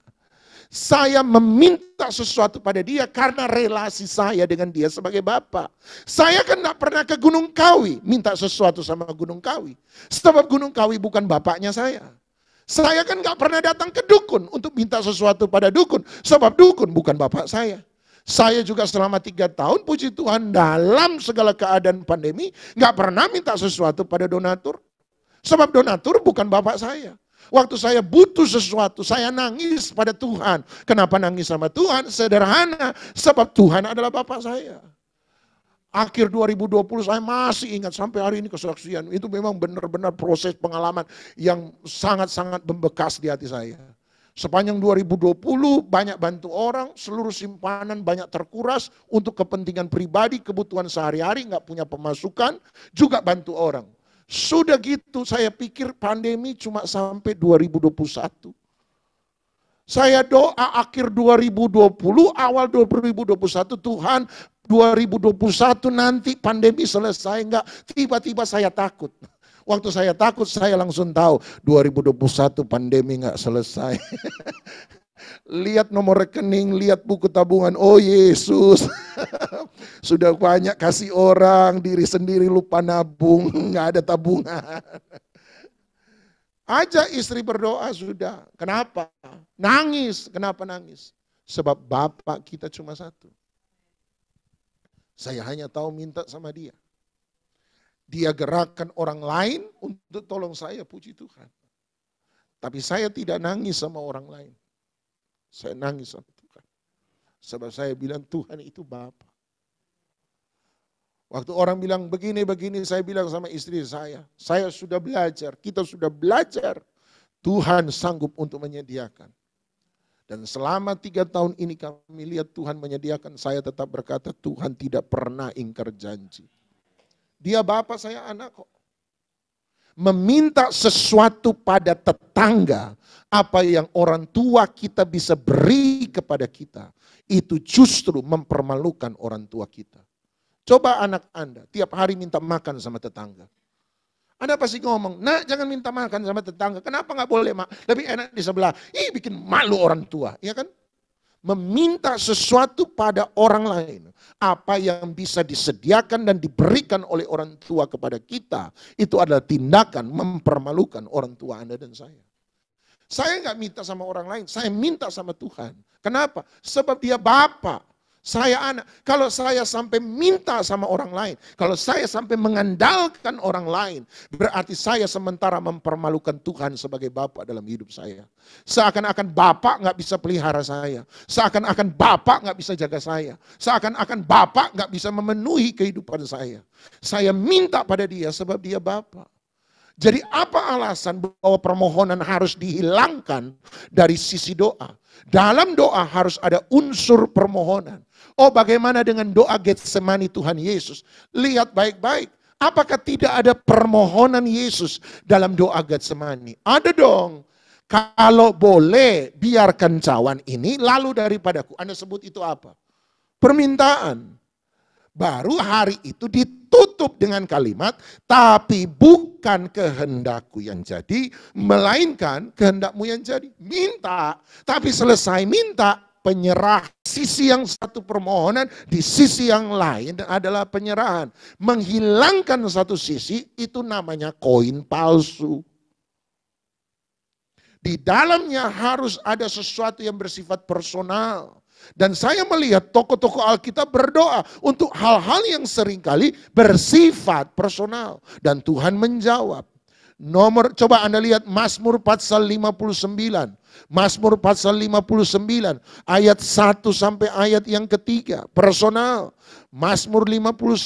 Saya meminta sesuatu pada dia karena relasi saya dengan dia sebagai bapak. Saya kan gak pernah ke Gunung Kawi minta sesuatu sama Gunung Kawi. Sebab Gunung Kawi bukan bapaknya saya. Saya kan gak pernah datang ke dukun untuk minta sesuatu pada dukun. Sebab dukun bukan bapak saya. Saya juga selama 3 tahun puji Tuhan dalam segala keadaan pandemi gak pernah minta sesuatu pada donatur. Sebab donatur bukan bapak saya. Waktu saya butuh sesuatu, saya nangis pada Tuhan. Kenapa nangis sama Tuhan? Sederhana, sebab Tuhan adalah Bapak saya. Akhir 2020 saya masih ingat sampai hari ini kesaksian. Itu memang benar-benar proses pengalaman yang sangat-sangat membekas di hati saya. Sepanjang 2020 banyak bantu orang, seluruh simpanan banyak terkuras untuk kepentingan pribadi, kebutuhan sehari-hari, nggak punya pemasukan, juga bantu orang. Sudah gitu saya pikir pandemi cuma sampai 2021. Saya doa akhir 2020, awal 2021 Tuhan 2021 nanti pandemi selesai enggak. Tiba-tiba saya takut. Waktu saya takut saya langsung tahu 2021 pandemi enggak selesai. Lihat nomor rekening, lihat buku tabungan, oh Yesus. Sudah banyak kasih orang, diri sendiri lupa nabung, nggak ada tabungan. Ajak istri berdoa sudah. Kenapa? Nangis. Kenapa nangis? Sebab Bapak kita cuma satu. Saya hanya tahu minta sama dia. Dia gerakkan orang lain untuk tolong saya, puji Tuhan. Tapi saya tidak nangis sama orang lain. Saya nangis sama Tuhan. Sebab saya bilang Tuhan itu Bapa. Waktu orang bilang begini-begini, saya bilang sama istri saya sudah belajar, kita sudah belajar. Tuhan sanggup untuk menyediakan. Dan selama 3 tahun ini kami lihat Tuhan menyediakan, saya tetap berkata Tuhan tidak pernah ingkar janji. Dia Bapa, saya anak kok. Meminta sesuatu pada tetangga, apa yang orang tua kita bisa beri kepada kita, itu justru mempermalukan orang tua kita. Coba anak Anda tiap hari minta makan sama tetangga. Anda pasti ngomong, nak jangan minta makan sama tetangga. Kenapa gak boleh mak? Lebih enak di sebelah. Ih bikin malu orang tua, ya kan? Meminta sesuatu pada orang lain. Apa yang bisa disediakan dan diberikan oleh orang tua kepada kita, itu adalah tindakan mempermalukan orang tua Anda dan saya. Saya nggak minta sama orang lain, saya minta sama Tuhan. Kenapa? Sebab dia Bapa. Saya anak. Kalau saya sampai minta sama orang lain, kalau saya sampai mengandalkan orang lain, berarti saya sementara mempermalukan Tuhan sebagai Bapa dalam hidup saya. Seakan-akan Bapak nggak bisa pelihara saya. Seakan-akan Bapak nggak bisa jaga saya. Seakan-akan Bapak nggak bisa memenuhi kehidupan saya. Saya minta pada dia sebab dia Bapa. Jadi apa alasan bahwa permohonan harus dihilangkan dari sisi doa? Dalam doa harus ada unsur permohonan. Oh bagaimana dengan doa Getsemani Tuhan Yesus? Lihat baik-baik. Apakah tidak ada permohonan Yesus dalam doa Getsemani? Ada dong. Kalau boleh biarkan cawan ini lalu daripadaku. Anda sebut itu apa? Permintaan. Baru hari itu ditutup dengan kalimat, tapi bukan kehendakku yang jadi, melainkan kehendakmu yang jadi. Minta, tapi selesai minta, penyerah. Sisi yang satu permohonan, di sisi yang lain adalah penyerahan. Menghilangkan satu sisi, itu namanya koin palsu. Di dalamnya harus ada sesuatu yang bersifat personal. Dan saya melihat tokoh-tokoh Alkitab berdoa untuk hal-hal yang seringkali bersifat personal. Dan Tuhan menjawab. Coba Anda lihat Mazmur pasal 59. Mazmur pasal 59 ayat 1 sampai ayat yang ketiga. Personal. Mazmur 59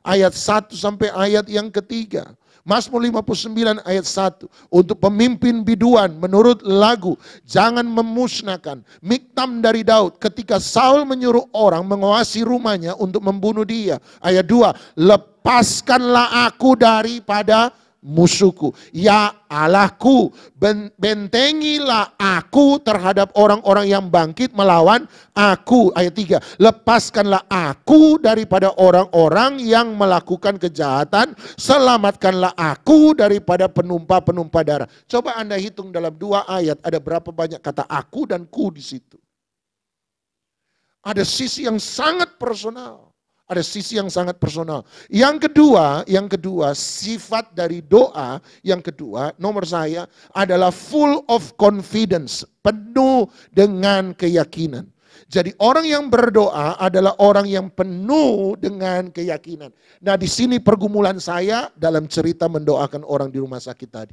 ayat 1 sampai ayat yang ketiga. Mazmur 59 ayat 1. Untuk pemimpin biduan menurut lagu, jangan memusnahkan. Miktam dari Daud, ketika Saul menyuruh orang menguasai rumahnya untuk membunuh dia. Ayat 2, lepaskanlah aku daripada musuhku. Ya Allahku, bentengilah aku terhadap orang-orang yang bangkit melawan aku. Ayat 3, lepaskanlah aku daripada orang-orang yang melakukan kejahatan. Selamatkanlah aku daripada penumpah-penumpah darah. Coba Anda hitung dalam 2 ayat, ada berapa banyak kata aku dan ku di situ. Ada sisi yang sangat personal. Ada sisi yang sangat personal. Yang kedua, sifat dari doa, yang kedua, nomor saya adalah full of confidence, penuh dengan keyakinan. Jadi orang yang berdoa adalah orang yang penuh dengan keyakinan. Nah, di sini pergumulan saya dalam cerita mendoakan orang di rumah sakit tadi.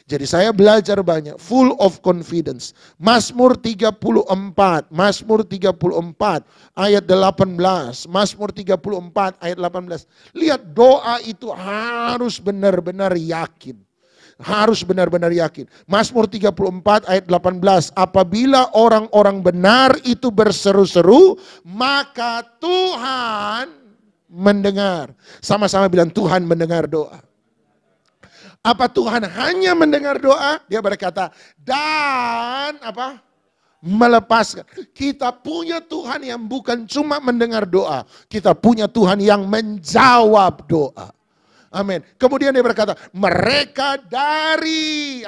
Jadi saya belajar banyak, full of confidence. Mazmur 34 ayat 18. Mazmur 34 ayat 18. Lihat, doa itu harus benar-benar yakin. Harus benar-benar yakin. Mazmur 34 ayat 18. Apabila orang-orang benar itu berseru-seru, maka Tuhan mendengar. Sama-sama bilang, Tuhan mendengar doa. Apa Tuhan hanya mendengar doa? Dia berkata, dan apa? Melepaskan. Kita punya Tuhan yang bukan cuma mendengar doa. Kita punya Tuhan yang menjawab doa. Amin. Kemudian dia berkata, mereka dari,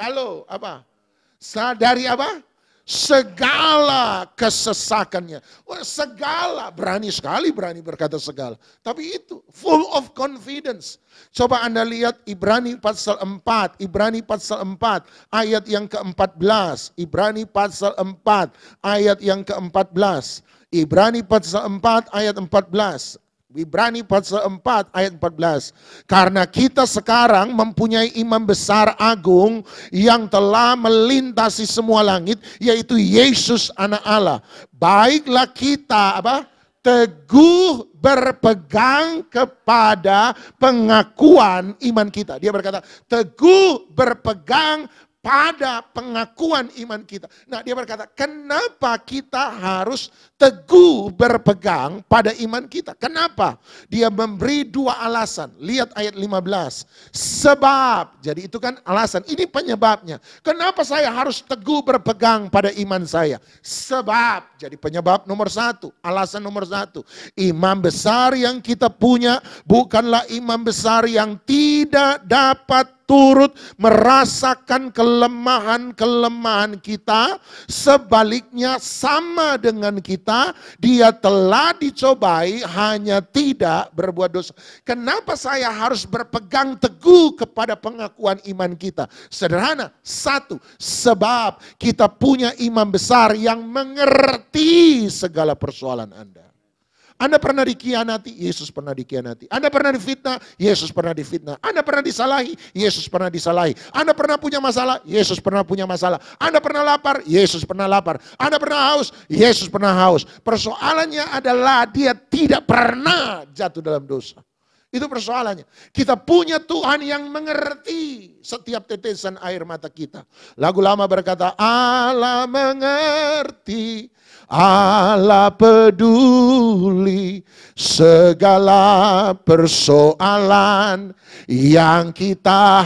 dari apa? Segala kesesakannya. Wah, segala, berani sekali berani berkata segala. Tapi itu full of confidence. Coba Anda lihat Ibrani pasal 4, Ibrani pasal 4 ayat yang ke-14. Ibrani pasal 4 ayat yang ke-14. Ibrani pasal 4 ayat 14. Ibrani pasal 4 ayat 14. Karena kita sekarang mempunyai imam besar agung yang telah melintasi semua langit, yaitu Yesus anak Allah. Baiklah kita teguh berpegang kepada pengakuan iman kita. Dia berkata, teguh berpegang pada pengakuan iman kita. Nah, dia berkata, kenapa kita harus teguh berpegang pada iman kita? Kenapa? Dia memberi 2 alasan. Lihat ayat 15. Sebab, jadi itu kan alasan. Ini penyebabnya. Kenapa saya harus teguh berpegang pada iman saya? Sebab, jadi penyebab nomor 1. Alasan nomor 1. Imam besar yang kita punya bukanlah imam besar yang tidak dapat turut merasakan kelemahan-kelemahan kita. Sebaliknya sama dengan kita, dia telah dicobai hanya tidak berbuat dosa. Kenapa saya harus berpegang teguh kepada pengakuan iman kita? Sederhana, 1, sebab kita punya imam besar yang mengerti segala persoalan Anda. Anda pernah dikhianati, Yesus pernah dikhianati. Anda pernah difitnah, Yesus pernah difitnah. Anda pernah disalahi, Yesus pernah disalahi. Anda pernah punya masalah, Yesus pernah punya masalah. Anda pernah lapar, Yesus pernah lapar. Anda pernah haus, Yesus pernah haus. Persoalannya adalah dia tidak pernah jatuh dalam dosa. Itu persoalannya. Kita punya Tuhan yang mengerti setiap tetesan air mata kita. Lagu lama berkata, Allah mengerti, Allah peduli segala persoalan yang kita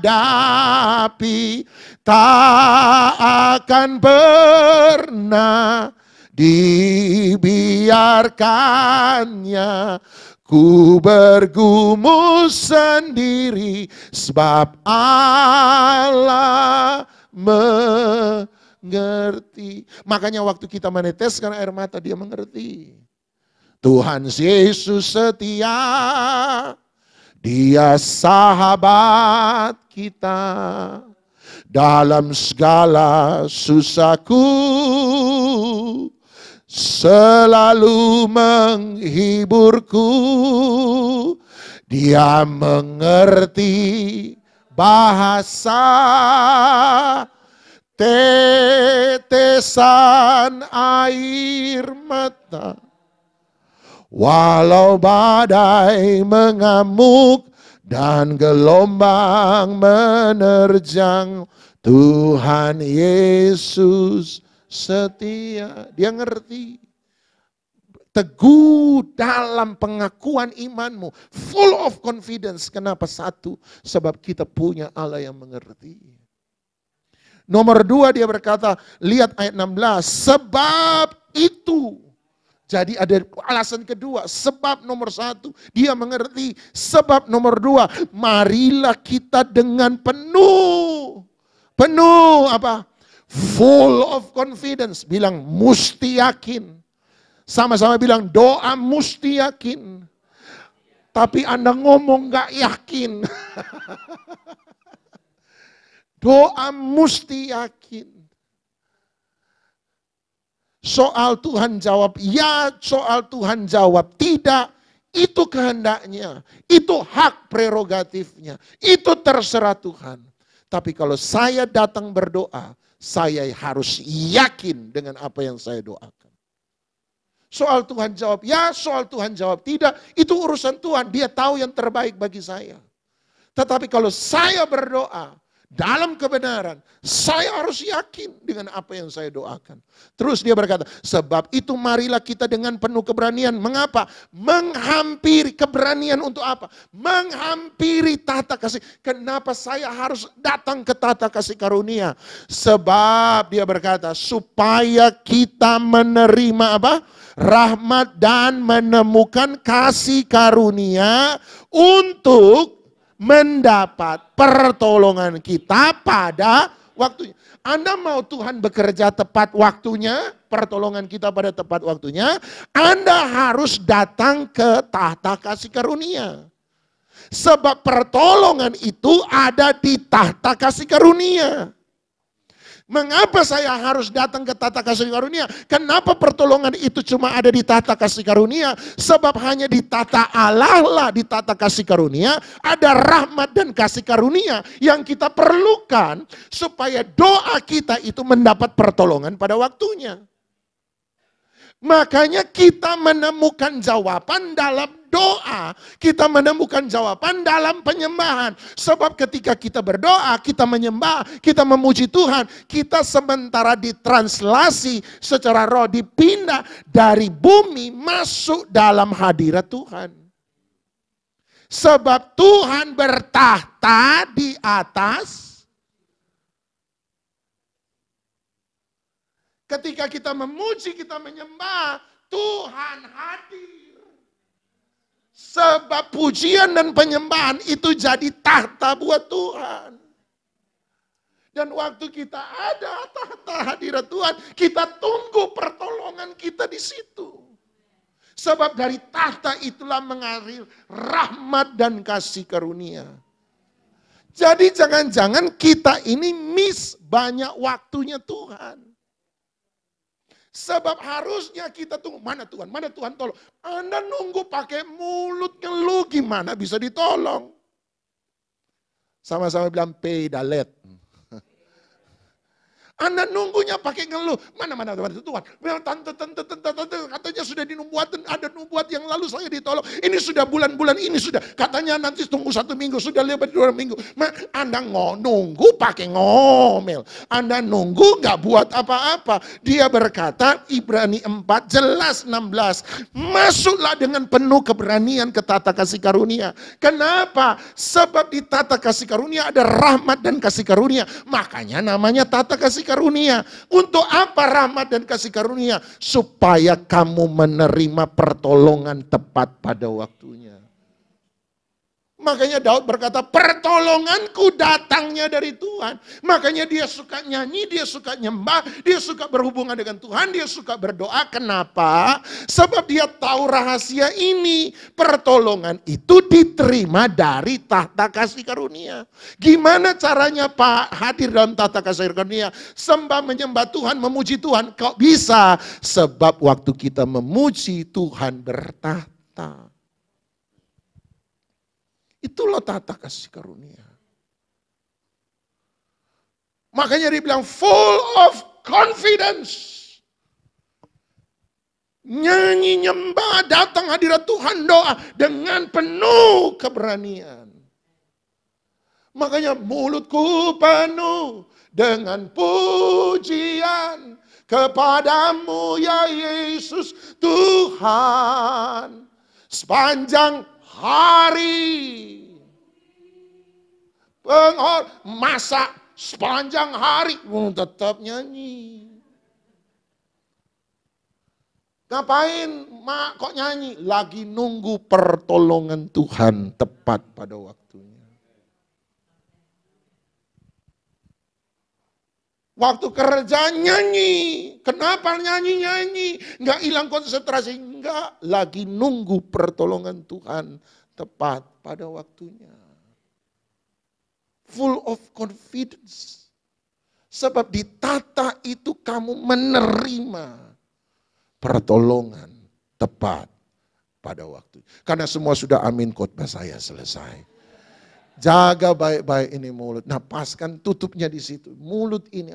hadapi, tak akan pernah dibiarkannya ku bergumul sendiri, sebab Allah mengerti. Makanya waktu kita meneteskan air mata, dia mengerti. Tuhan Yesus setia, dia sahabat kita. Dalam segala susahku, selalu menghiburku. Dia mengerti bahasa tetesan air mata. Walau badai mengamuk dan gelombang menerjang, Tuhan Yesus setia. Dia ngerti. Teguh dalam pengakuan imanmu. Full of confidence. Kenapa? Satu, sebab kita punya Allah yang mengerti. Nomor 2 dia berkata, lihat ayat 16. Sebab itu. Jadi ada alasan kedua. Sebab nomor 1, dia mengerti. Sebab nomor 2, marilah kita dengan penuh. Penuh apa? Full of confidence. Bilang musti yakin. Sama-sama bilang doa musti yakin. Tapi Anda ngomong gak yakin. Doa musti yakin. Soal Tuhan jawab ya, soal Tuhan jawab tidak. Itu kehendaknya. Itu hak prerogatifnya. Itu terserah Tuhan. Tapi kalau saya datang berdoa, saya harus yakin dengan apa yang saya doakan. Soal Tuhan jawab ya, soal Tuhan jawab tidak, itu urusan Tuhan. Dia tahu yang terbaik bagi saya. Tetapi kalau saya berdoa dalam kebenaran, saya harus yakin dengan apa yang saya doakan. Terus dia berkata, sebab itu marilah kita dengan penuh keberanian. Mengapa? Menghampiri. Keberanian untuk apa? Menghampiri tahta kasih. Kenapa saya harus datang ke tahta kasih karunia? Sebab dia berkata, supaya kita menerima apa? Rahmat dan menemukan kasih karunia untuk mendapat pertolongan kita pada waktunya. Anda mau Tuhan bekerja tepat waktunya, pertolongan kita pada tepat waktunya, Anda harus datang ke tahta kasih karunia. Sebab pertolongan itu ada di tahta kasih karunia. Mengapa saya harus datang ke tahta kasih karunia? Kenapa pertolongan itu cuma ada di tahta kasih karunia? Sebab hanya di tahta Allah lah, di tahta kasih karunia, ada rahmat dan kasih karunia yang kita perlukan supaya doa kita itu mendapat pertolongan pada waktunya. Makanya kita menemukan jawaban dalam doa. Kita menemukan jawaban dalam penyembahan. Sebab ketika kita berdoa, kita menyembah, kita memuji Tuhan, kita sementara ditranslasi secara roh, dipindah dari bumi masuk dalam hadirat Tuhan. Sebab Tuhan bertahta di atas. Ketika kita memuji, kita menyembah, Tuhan hadir. Sebab pujian dan penyembahan itu jadi tahta buat Tuhan. Dan waktu kita ada tahta hadirat Tuhan, kita tunggu pertolongan kita di situ. Sebab dari tahta itulah mengalir rahmat dan kasih karunia. Jadi jangan-jangan kita ini miss banyak waktunya Tuhan. Sebab harusnya kita tunggu, mana Tuhan tolong. Anda nunggu pakai mulut ngeluh, gimana bisa ditolong? Sama-sama bilang pedalet. Anda nunggunya pakai ngeluh. Mana Tuhan. Tante, katanya sudah dinubuat, ada nubuat yang lalu saya ditolong. Ini sudah bulan-bulan ini sudah. Katanya nanti tunggu 1 minggu, sudah lewat 2 minggu. Anda nunggu pakai ngomel. Anda nunggu gak buat apa-apa. Dia berkata, Ibrani 4 jelas 16. Masuklah dengan penuh keberanian ke tahta kasih karunia. Kenapa? Sebab di tahta kasih karunia ada rahmat dan kasih karunia. Makanya namanya tahta kasih karunia. Untuk apa rahmat dan kasih karunia? Supaya kamu menerima pertolongan tepat pada waktunya. Makanya Daud berkata, pertolonganku datangnya dari Tuhan. Makanya dia suka nyanyi, dia suka nyembah, dia suka berhubungan dengan Tuhan, dia suka berdoa. Kenapa? Sebab dia tahu rahasia ini. Pertolongan itu diterima dari tahta kasih karunia. Gimana caranya Pak hadir dalam tahta kasih karunia? Sembah, menyembah Tuhan, memuji Tuhan. Kok bisa? Sebab waktu kita memuji, Tuhan bertahta. Itulah tahta kasih karunia. Makanya dia bilang full of confidence. Nyanyi, nyembah, datang hadirat Tuhan, doa dengan penuh keberanian. Makanya mulutku penuh dengan pujian kepadamu ya Yesus Tuhan. Sepanjang hari. Masa sepanjang hari tetap nyanyi. Ngapain mak kok nyanyi? Lagi nunggu pertolongan Tuhan tepat pada waktunya. Waktu kerja nyanyi. Kenapa nyanyi-nyanyi? Nggak hilang konsentrasi. Enggak. Lagi nunggu pertolongan Tuhan tepat pada waktunya. Full of confidence. Sebab di tata itu kamu menerima pertolongan tepat pada waktu. Karena semua sudah amin, khotbah saya selesai. Jaga baik-baik ini mulut. Napaskan tutupnya di situ. Mulut ini,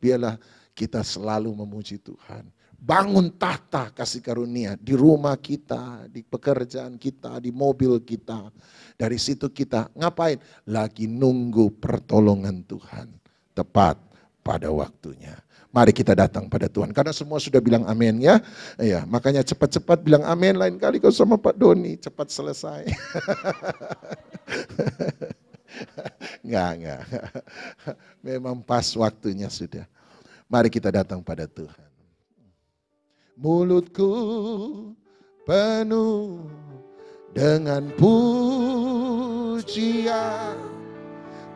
biarlah kita selalu memuji Tuhan. Bangun tahta kasih karunia di rumah kita, di pekerjaan kita, di mobil kita. Dari situ kita ngapain? Lagi nunggu pertolongan Tuhan. Tepat pada waktunya. Mari kita datang pada Tuhan. Karena semua sudah bilang amin ya. Ya, makanya cepat-cepat bilang amin. Lain kali kau sama Pak Doni, cepat selesai. Enggak. Memang pas waktunya sudah. Mari kita datang pada Tuhan. Mulutku penuh dengan pujian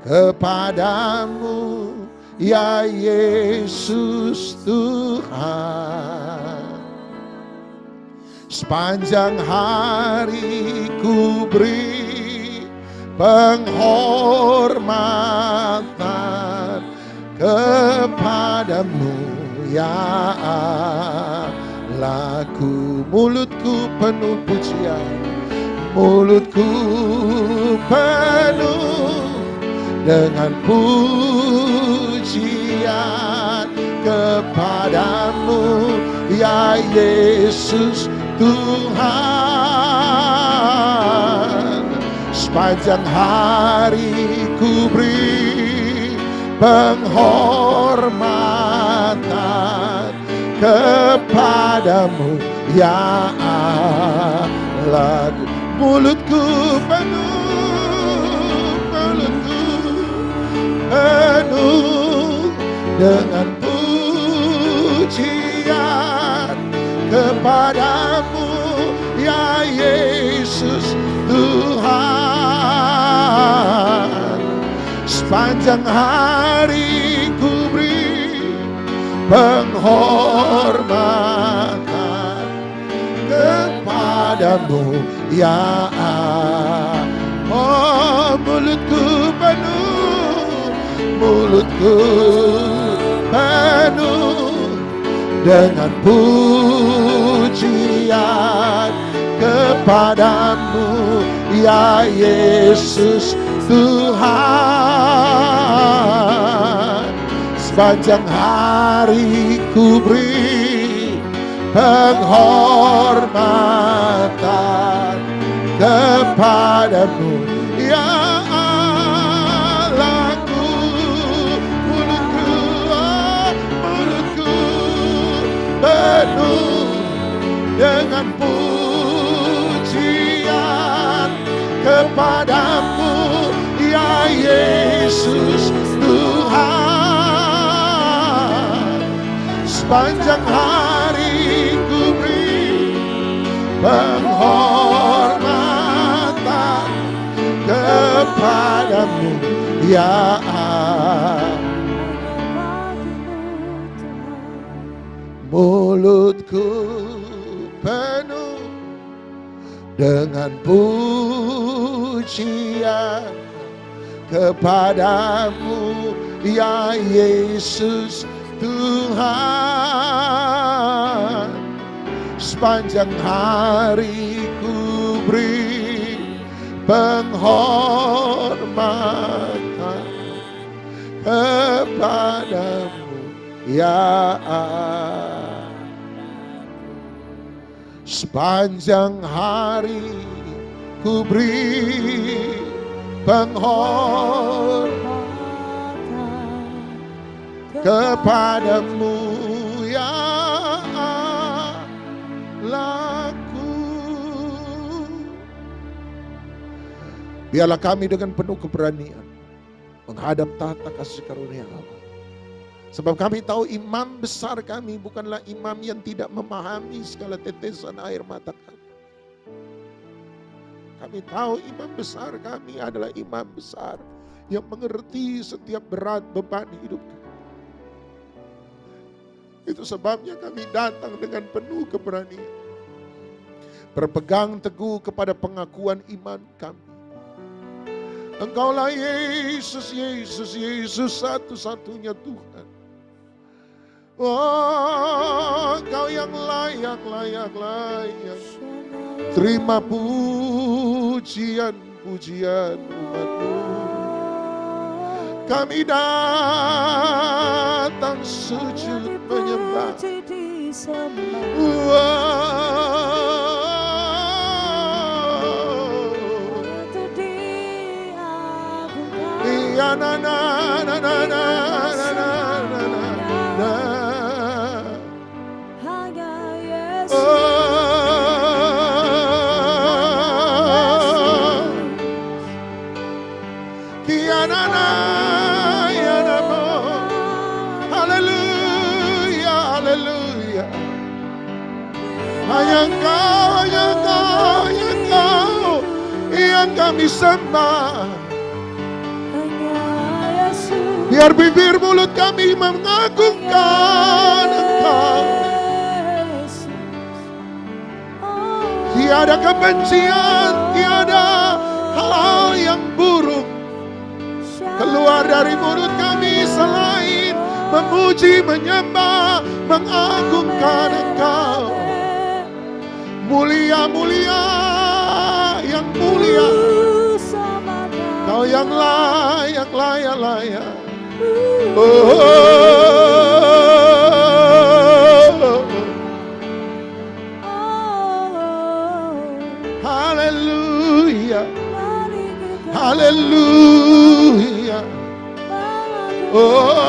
kepadamu ya Yesus Tuhan. Sepanjang hari ku beri penghormatan kepadamu ya Allahku. Mulutku penuh pujian, mulutku penuh dengan pujian kepadamu ya Yesus Tuhan. Sepanjang hari ku beri penghormatan kepadamu ya Allahku. Mulutku penuh dengan pujian kepadamu ya Yesus Tuhan. Sepanjang hari ku beri penghormatan kepadamu ya Allah. Oh, mulutku penuh dengan pujian kepadamu ya Yesus Tuhan. Sepanjang hari ku beri penghormatan kepadamu ya Allahku. Mulutku penuh dengan pujian kepadamu ya Yesus Tuhan. Sepanjang hari ku beri penghormatan kepadamu ya Allah. Mulutku penuh dengan pujian kepadamu ya Yesus Tuhan. Sepanjang hari ku beri penghormatan kepadamu ya Allah. Sepanjang hari ku beri penghormatan kepadamu ya Allahku. Biarlah kami dengan penuh keberanian menghadap tahta kasih karunia Allah. Sebab kami tahu imam besar kami bukanlah imam yang tidak memahami segala tetesan air mata kami. Kami tahu imam besar kami adalah imam besar yang mengerti setiap berat beban hidup kami. Itu sebabnya kami datang dengan penuh keberanian, berpegang teguh kepada pengakuan iman kami. Engkaulah Yesus, Yesus, Yesus satu-satunya Tuhan. Oh, Engkau yang layak, layak, layak. Terima pujian, pujian umat-Mu. Kami datang sujud menyembah. Ya na na na na na na na na. Hanya Yesus. Ya na na ya na mo. Haleluya, haleluya. Hanya Engkau, hanya Engkau, hanya Engkau yang kami sembah. Biar bibir mulut kami mengagungkan Engkau. Tiada kebencian, tiada hal-hal yang buruk keluar dari mulut kami selain memuji, menyembah, mengagungkan Engkau. Mulia, mulia, yang mulia. Kau yang layak, layak, layak. Oh, haleluya, haleluya. Oh,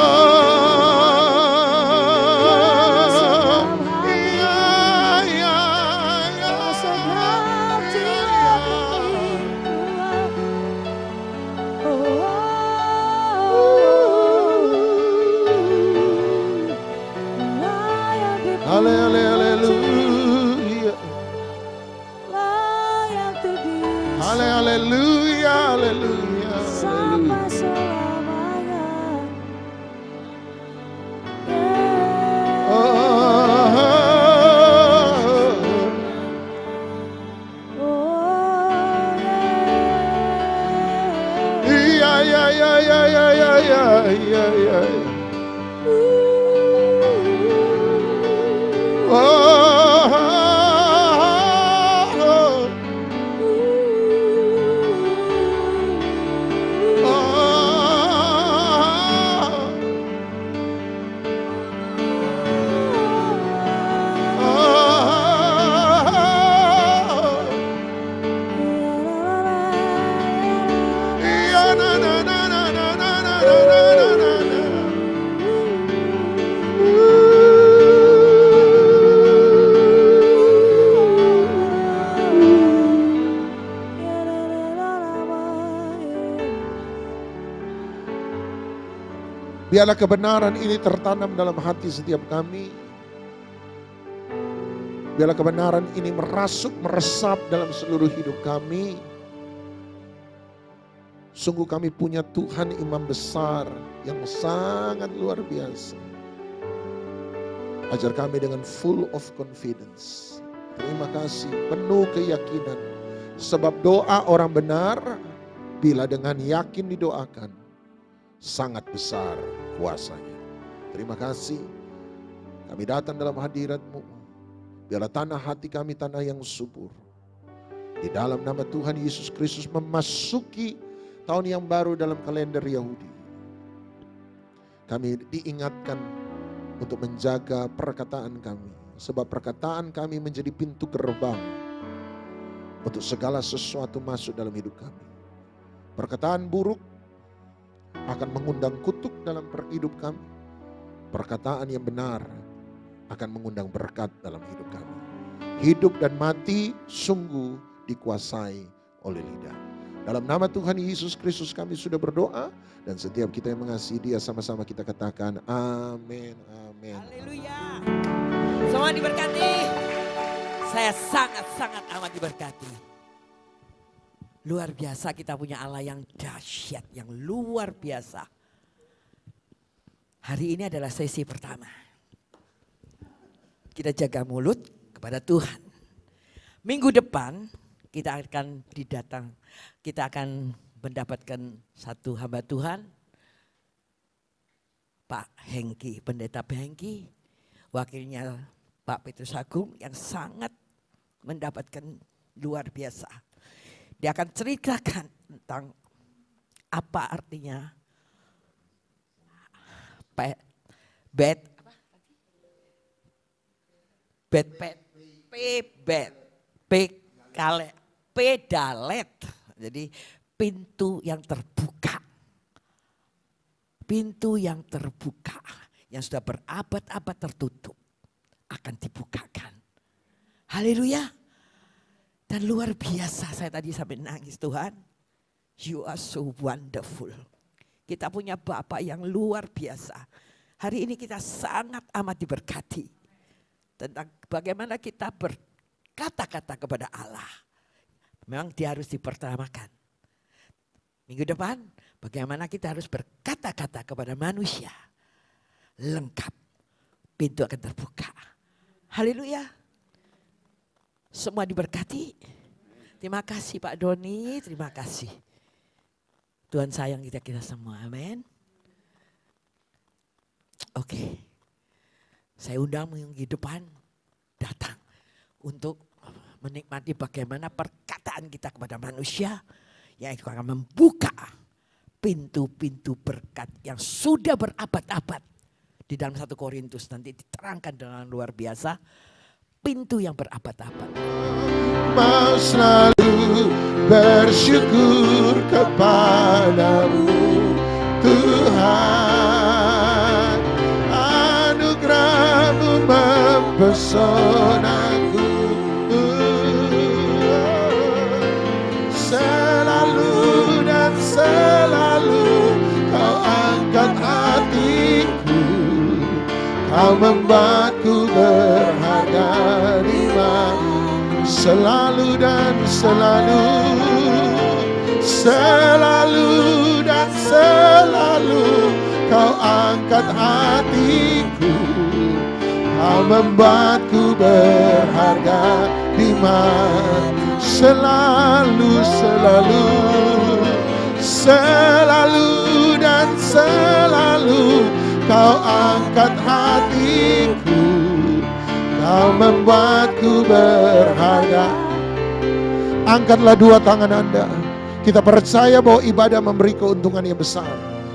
biarlah kebenaran ini tertanam dalam hati setiap kami. Biarlah kebenaran ini merasuk, meresap dalam seluruh hidup kami. Sungguh kami punya Tuhan imam besar yang sangat luar biasa. Ajar kami dengan full of confidence. Terima kasih, penuh keyakinan. Sebab doa orang benar, bila dengan yakin didoakan, sangat besar kuasanya. Terima kasih. Kami datang dalam hadirat-Mu. Biarlah tanah hati kami tanah yang subur. Di dalam nama Tuhan Yesus Kristus memasuki tahun yang baru dalam kalender Yahudi. Kami diingatkan untuk menjaga perkataan kami. Sebab perkataan kami menjadi pintu gerbang untuk segala sesuatu masuk dalam hidup kami. Perkataan buruk akan mengundang kutuk dalam hidup kami. perkataan yang benar akan mengundang berkat dalam hidup kami. Hidup dan mati sungguh dikuasai oleh lidah. Dalam nama Tuhan Yesus Kristus kami sudah berdoa, dan setiap kita yang mengasihi Dia sama-sama kita katakan amin, amin. Haleluya. Semua diberkati. Saya sangat-sangat amat diberkati. Luar biasa, kita punya Allah yang dahsyat, yang luar biasa. Hari ini adalah sesi pertama. Kita jaga mulut kepada Tuhan. Minggu depan kita akan mendapatkan satu hamba Tuhan, Pak Hengki, Pendeta Hengki, wakilnya Pak Petrus Agung yang sangat mendapatkan luar biasa. Dia akan ceritakan tentang apa artinya pedalet. Jadi pintu yang terbuka. Pintu yang terbuka. Yang sudah berabad-abad tertutup. Akan dibukakan. Haleluya. Dan luar biasa, saya tadi sampai nangis, Tuhan. You are so wonderful. Kita punya Bapa yang luar biasa. Hari ini kita sangat amat diberkati. Tentang bagaimana kita berkata-kata kepada Allah. Memang dia harus dipertamakan. Minggu depan bagaimana kita harus berkata-kata kepada manusia. Lengkap. Pintu akan terbuka. Haleluya. Semua diberkati. Terima kasih Pak Doni. Terima kasih. Tuhan sayang kita semua. Amin. Oke. Saya undang minggu depan datang untuk menikmati bagaimana perkataan kita kepada manusia yang akan membuka pintu-pintu berkat yang sudah berabad-abad. Di dalam 1 Korintus nanti diterangkan dengan luar biasa pintu yang berabad-abad. Mau selalu bersyukur kepadamu Tuhan, anugerah-Mu mempesonaku. Selalu dan selalu Kau angkat hatiku, Kau membuatku berharga di mata. Selalu dan selalu, selalu dan selalu Kau angkat hatiku, Kau membuatku berharga di mata. Selalu, selalu, selalu dan selalu Kau angkat hatiku, Kau membuatku berharga. Angkatlah dua tangan Anda. Kita percaya bahwa ibadah memberi keuntungan yang besar.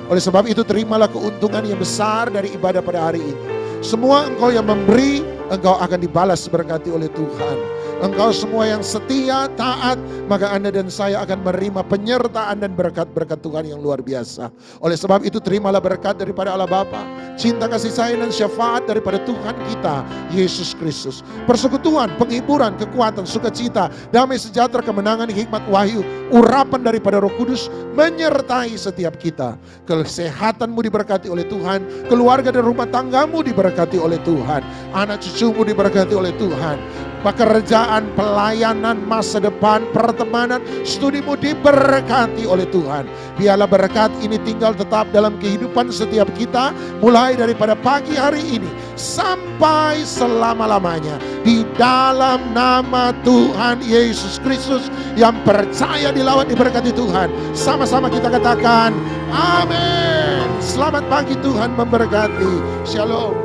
Oleh sebab itu terimalah keuntungan yang besar dari ibadah pada hari ini. Semua engkau yang memberi, engkau akan dibalas berkati oleh Tuhan. Engkau semua yang setia, taat, maka Anda dan saya akan menerima penyertaan dan berkat-berkat Tuhan yang luar biasa. Oleh sebab itu terimalah berkat daripada Allah Bapa, cinta kasih sayang dan syafaat daripada Tuhan kita, Yesus Kristus. Persekutuan, penghiburan, kekuatan, sukacita, damai sejahtera, kemenangan, hikmat, wahyu, urapan daripada Roh Kudus menyertai setiap kita. Kesehatanmu diberkati oleh Tuhan, keluarga dan rumah tanggamu diberkati oleh Tuhan, anak cucumu diberkati oleh Tuhan. Pekerjaan, pelayanan, masa depan, pertemanan, studimu diberkati oleh Tuhan. Biarlah berkat ini tinggal tetap dalam kehidupan setiap kita, mulai daripada pagi hari ini sampai selama-lamanya. Di dalam nama Tuhan Yesus Kristus yang percaya dilawat diberkati Tuhan. Sama-sama kita katakan amin. Selamat pagi, Tuhan memberkati. Shalom.